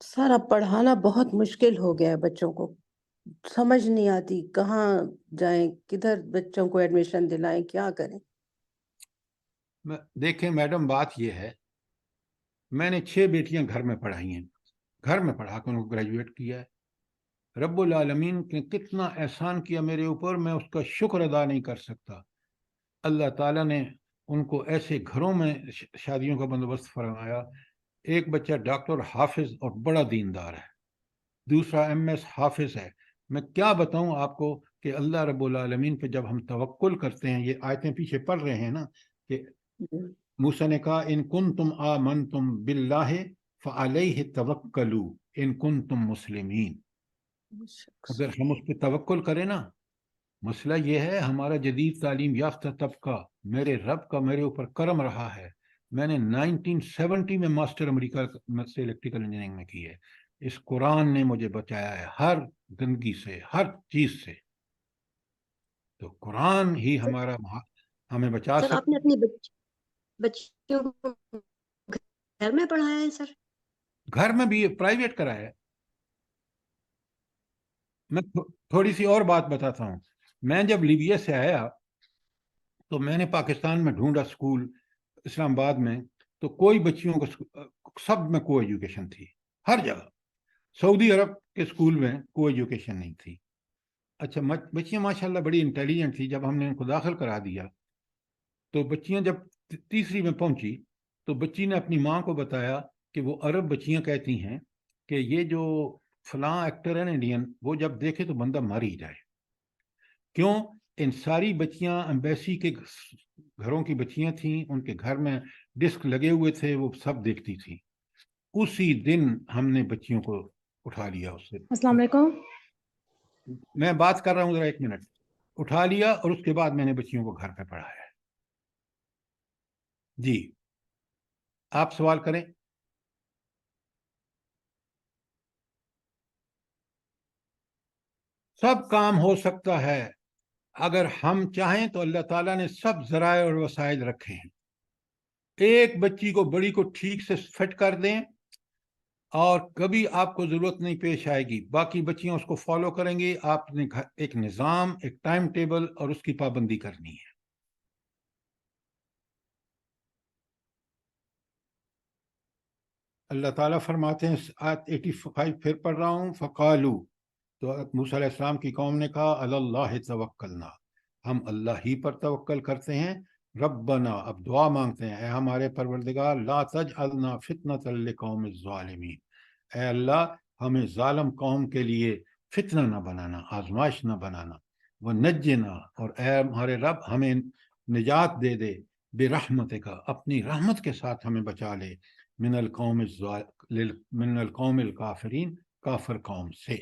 سر اب پڑھانا بہت مشکل ہو گیا ہے، بچوں کو سمجھ نہیں آتی کہاں جائیں، کدھر بچوں کو ایڈمیشن دلائیں، کیا کریں۔ دیکھیں میڈم، بات یہ ہے، میں نے 6 بیٹیاں گھر میں پڑھائی ہیں، گھر میں پڑھا کر ان کو گریجویٹ کیا ہے۔ رب العالمین نے کتنا احسان کیا میرے اوپر، میں اس کا شکر ادا نہیں کر سکتا۔ اللہ تعالیٰ نے ان کو ایسے گھروں میں شادیوں کا بندوبست فرمایا۔ ایک بچہ ڈاکٹر حافظ اور بڑا دیندار ہے، دوسرا MS حافظ ہے۔ میں کیا بتاؤں آپ کو کہ اللہ رب العالمین پہ جب ہم توکل کرتے ہیں، یہ آیتیں پیچھے پڑھ رہے ہیں نا کہ موسیٰ نے کہا ان کنتم آمنتم باللہ فعلیہ توکلوا ان کنتم مسلمین۔ اگر ہم اس پہ توکل کریں نا، مسئلہ یہ ہے ہمارا جدید تعلیم یافتہ طبقہ، میرے رب کا میرے اوپر کرم رہا ہے، میں نے 1970 میں ماسٹر امریکہ سے الیکٹریکل انجینئرنگ میں کی ہے۔ اس قرآن نے مجھے بچایا ہے ہر گندگی سے، ہر چیز سے۔ تو قرآن ہی ہمارا ہمیں بچا سر آپ نے سکتا۔ اپنی بچیوں کو گھر میں پڑھایا ہے سر؟ گھر میں بھی پرائیویٹ کرایا ہے۔ میں تھوڑی سی اور بات بتاتا ہوں۔ میں جب لیبیا سے آیا تو میں نے پاکستان میں ڈھونڈا اسکول اسلام آباد میں، تو کوئی بچیوں کو سب میں کو ایجوکیشن تھی، ہر جگہ۔ سعودی عرب کے اسکول میں کوئی ایجوکیشن نہیں تھی۔ اچھا، بچیاں ماشاءاللہ بڑی انٹیلیجنٹ تھی۔ جب ہم نے ان کو داخل کرا دیا تو بچیاں جب تیسری میں پہنچی تو بچی نے اپنی ماں کو بتایا کہ وہ عرب بچیاں کہتی ہیں کہ یہ جو فلاں ایکٹر ہے نا انڈین، وہ جب دیکھے تو بندہ مر ہی جائے۔ کیوں؟ ان ساری بچیاں ایمبیسی کے گھروں کی بچیاں تھیں، ان کے گھر میں ڈسک لگے ہوئے تھے، وہ سب دیکھتی تھیں۔ اسی دن ہم نے بچیوں کو اٹھا لیا اس سے۔ السلام علیکم۔ میں بات کر رہا ہوں، ذرا 1 منٹ۔ اٹھا لیا اور اس کے بعد میں نے بچیوں کو گھر پہ پڑھایا ہے۔ جی آپ سوال کریں۔ سب کام ہو سکتا ہے اگر ہم چاہیں تو۔ اللہ تعالیٰ نے سب ذرائع اور وسائل رکھے ہیں۔ ایک بچی کو بڑی کو ٹھیک سے فٹ کر دیں اور کبھی آپ کو ضرورت نہیں پیش آئے گی، باقی بچیاں اس کو فالو کریں گی۔ آپ نے ایک نظام، ایک ٹائم ٹیبل اور اس کی پابندی کرنی ہے۔ اللہ تعالیٰ فرماتے ہیں، آیت 85 پھر پڑھ رہا ہوں، فقالو، تو موسیٰ علیہ السلام کی قوم نے کہا علی اللہ توکلنا، ہم اللہ ہی پر توکل کرتے ہیں۔ ربنا، اب دعا مانگتے ہیں، اے ہمارے پروردگار، لا تجعلنا فتنة لقوم الظالمین، اے اللہ ہمیں ظالم قوم کے لیے فتنہ نہ بنانا، آزمائش نہ بنانا۔ ونجنا، اور اے ہمارے رب ہمیں نجات دے دے، برحمتک، اپنی رحمت کے ساتھ ہمیں بچا لے، من القوم الکافرین، کافر قوم سے۔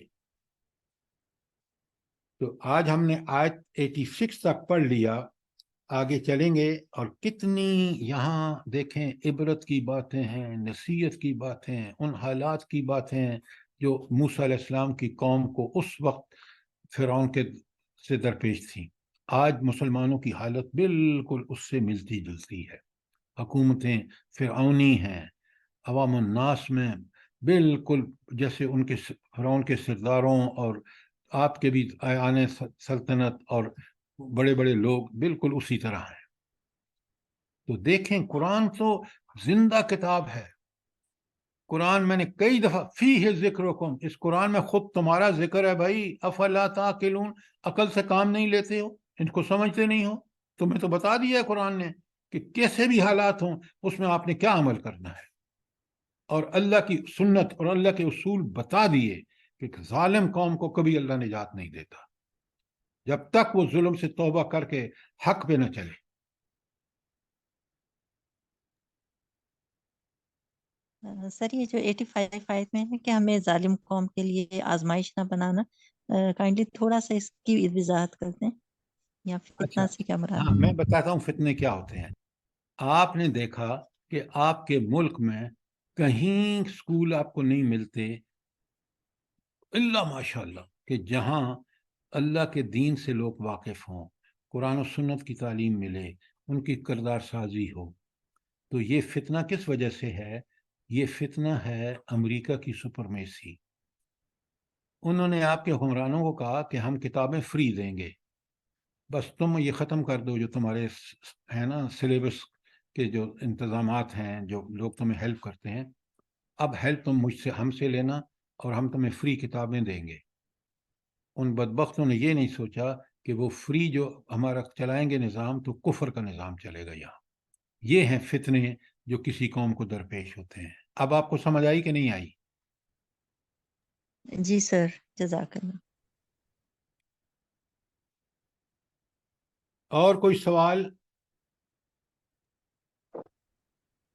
تو آج ہم نے آیت 86 تک پڑھ لیا، آگے چلیں گے اور کتنی یہاں دیکھیں عبرت کی باتیں ہیں، نصیحت کی باتیں ہیں، ان حالات کی باتیں ہیں جو موسیٰ علیہ السلام کی قوم کو اس وقت فرعون کے سے درپیش تھیں۔ آج مسلمانوں کی حالت بالکل اس سے ملتی جلتی ہے۔ حکومتیں فرعونی ہیں، عوام الناس میں بالکل جیسے ان کے فرعون کے سرداروں اور آپ کے بھی آنے سلطنت اور بڑے بڑے لوگ بالکل اسی طرح ہیں۔ تو دیکھیں قرآن تو زندہ کتاب ہے۔ قرآن میں نے کئی دفعہ فیہ ذکرکم، اس قرآن میں خود تمہارا ذکر ہے بھائی۔ افلا تعقلون، عقل سے کام نہیں لیتے ہو، ان کو سمجھتے نہیں ہو؟ تمہیں تو بتا دیا ہے قرآن نے کہ کیسے بھی حالات ہوں اس میں آپ نے کیا عمل کرنا ہے، اور اللہ کی سنت اور اللہ کے اصول بتا دیے کہ ظالم قوم کو کبھی اللہ نجات نہیں دیتا جب تک وہ ظلم سے توبہ کر کے حق پہ نہ چلے۔ سر یہ جو 85 آیت میں ہے کہ ہمیں ظالم قوم کے لیے آزمائش نہ بنانا، کائنڈلی تھوڑا سا اس کی وضاحت کر دیں، یا اچھا، فتنہ سے کیا مراد ہاں ہے؟ میں بتاتا ہوں فتنے کیا ہوتے ہیں۔ آپ نے دیکھا کہ آپ کے ملک میں کہیں اسکول آپ کو نہیں ملتے الا ماشاءاللہ کہ جہاں اللہ کے دین سے لوگ واقف ہوں، قرآن و سنت کی تعلیم ملے، ان کی کردار سازی ہو۔ تو یہ فتنہ کس وجہ سے ہے؟ یہ فتنہ ہے امریکہ کی سپرمیسی. انہوں نے آپ کے حکمرانوں کو کہا کہ ہم کتابیں فری دیں گے، بس تم یہ ختم کر دو جو تمہارے ہے نا سلیبس کے جو انتظامات ہیں، جو لوگ تمہیں ہیلپ کرتے ہیں، اب ہیلپ تم مجھ سے ہم سے لینا اور ہم تمہیں فری کتابیں دیں گے. ان بدبختوں نے یہ نہیں سوچا کہ وہ فری جو ہمارا چلائیں گے نظام تو کفر کا نظام چلے گا یہاں. یہ ہیں فتنے جو کسی قوم کو درپیش ہوتے ہیں. اب آپ کو سمجھ آئی کہ نہیں آئی؟ جی سر، جزاک اللہ. اور کوئی سوال؟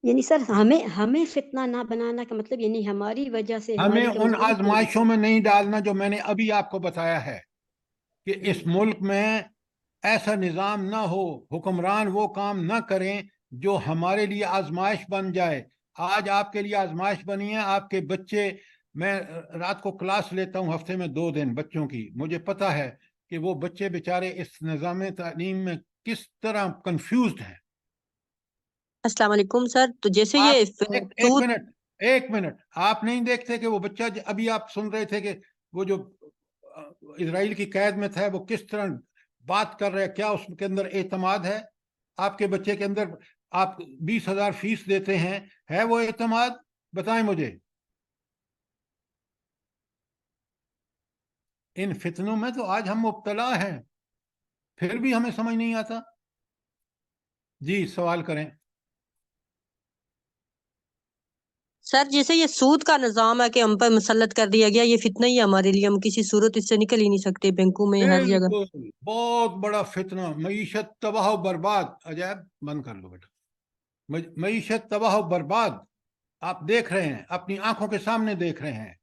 یعنی سر ہمیں فتنہ نہ بنانا کا مطلب یعنی ہماری وجہ سے ہمیں ہماری ان کمزوری کی وجہ آزمائشوں میں نہیں ڈالنا جو میں نے ابھی آپ کو بتایا ہے کہ اس ملک میں ایسا نظام نہ ہو، حکمران وہ کام نہ کریں جو ہمارے لیے آزمائش بن جائے. آج آپ کے لیے آزمائش بنی ہے آپ کے بچے. میں رات کو کلاس لیتا ہوں ہفتے میں 2 دن بچوں کی. مجھے پتا ہے کہ وہ بچے بیچارے اس نظام تعلیم میں کس طرح کنفیوزڈ ہیں. السلام علیکم سر. تو جیسے آپ یہ ایک منٹ آپ نہیں دیکھتے کہ وہ بچہ ابھی آپ سن رہے تھے کہ وہ جو اسرائیل کی قید میں تھا وہ کس طرح بات کر رہے، کیا اس کے اندر اعتماد ہے؟ آپ کے بچے کے اندر آپ 20,000 فیس دیتے ہیں، ہے وہ اعتماد؟ بتائیں مجھے. ان فتنوں میں تو آج ہم مبتلا ہیں، پھر بھی ہمیں سمجھ نہیں آتا. جی سوال کریں. سر جیسے یہ سود کا نظام ہے کہ ہم پر مسلط کر دیا گیا، یہ فتنہ ہی ہے ہمارے لیے، ہم کسی صورت اس سے نکل ہی نہیں سکتے، بینکوں میں ہر جگہ. بالکل، بہت بڑا فتنہ، معیشت تباہ و برباد. عجائب بند کر لو بیٹا. معیشت تباہ و برباد آپ دیکھ رہے ہیں، اپنی آنکھوں کے سامنے دیکھ رہے ہیں.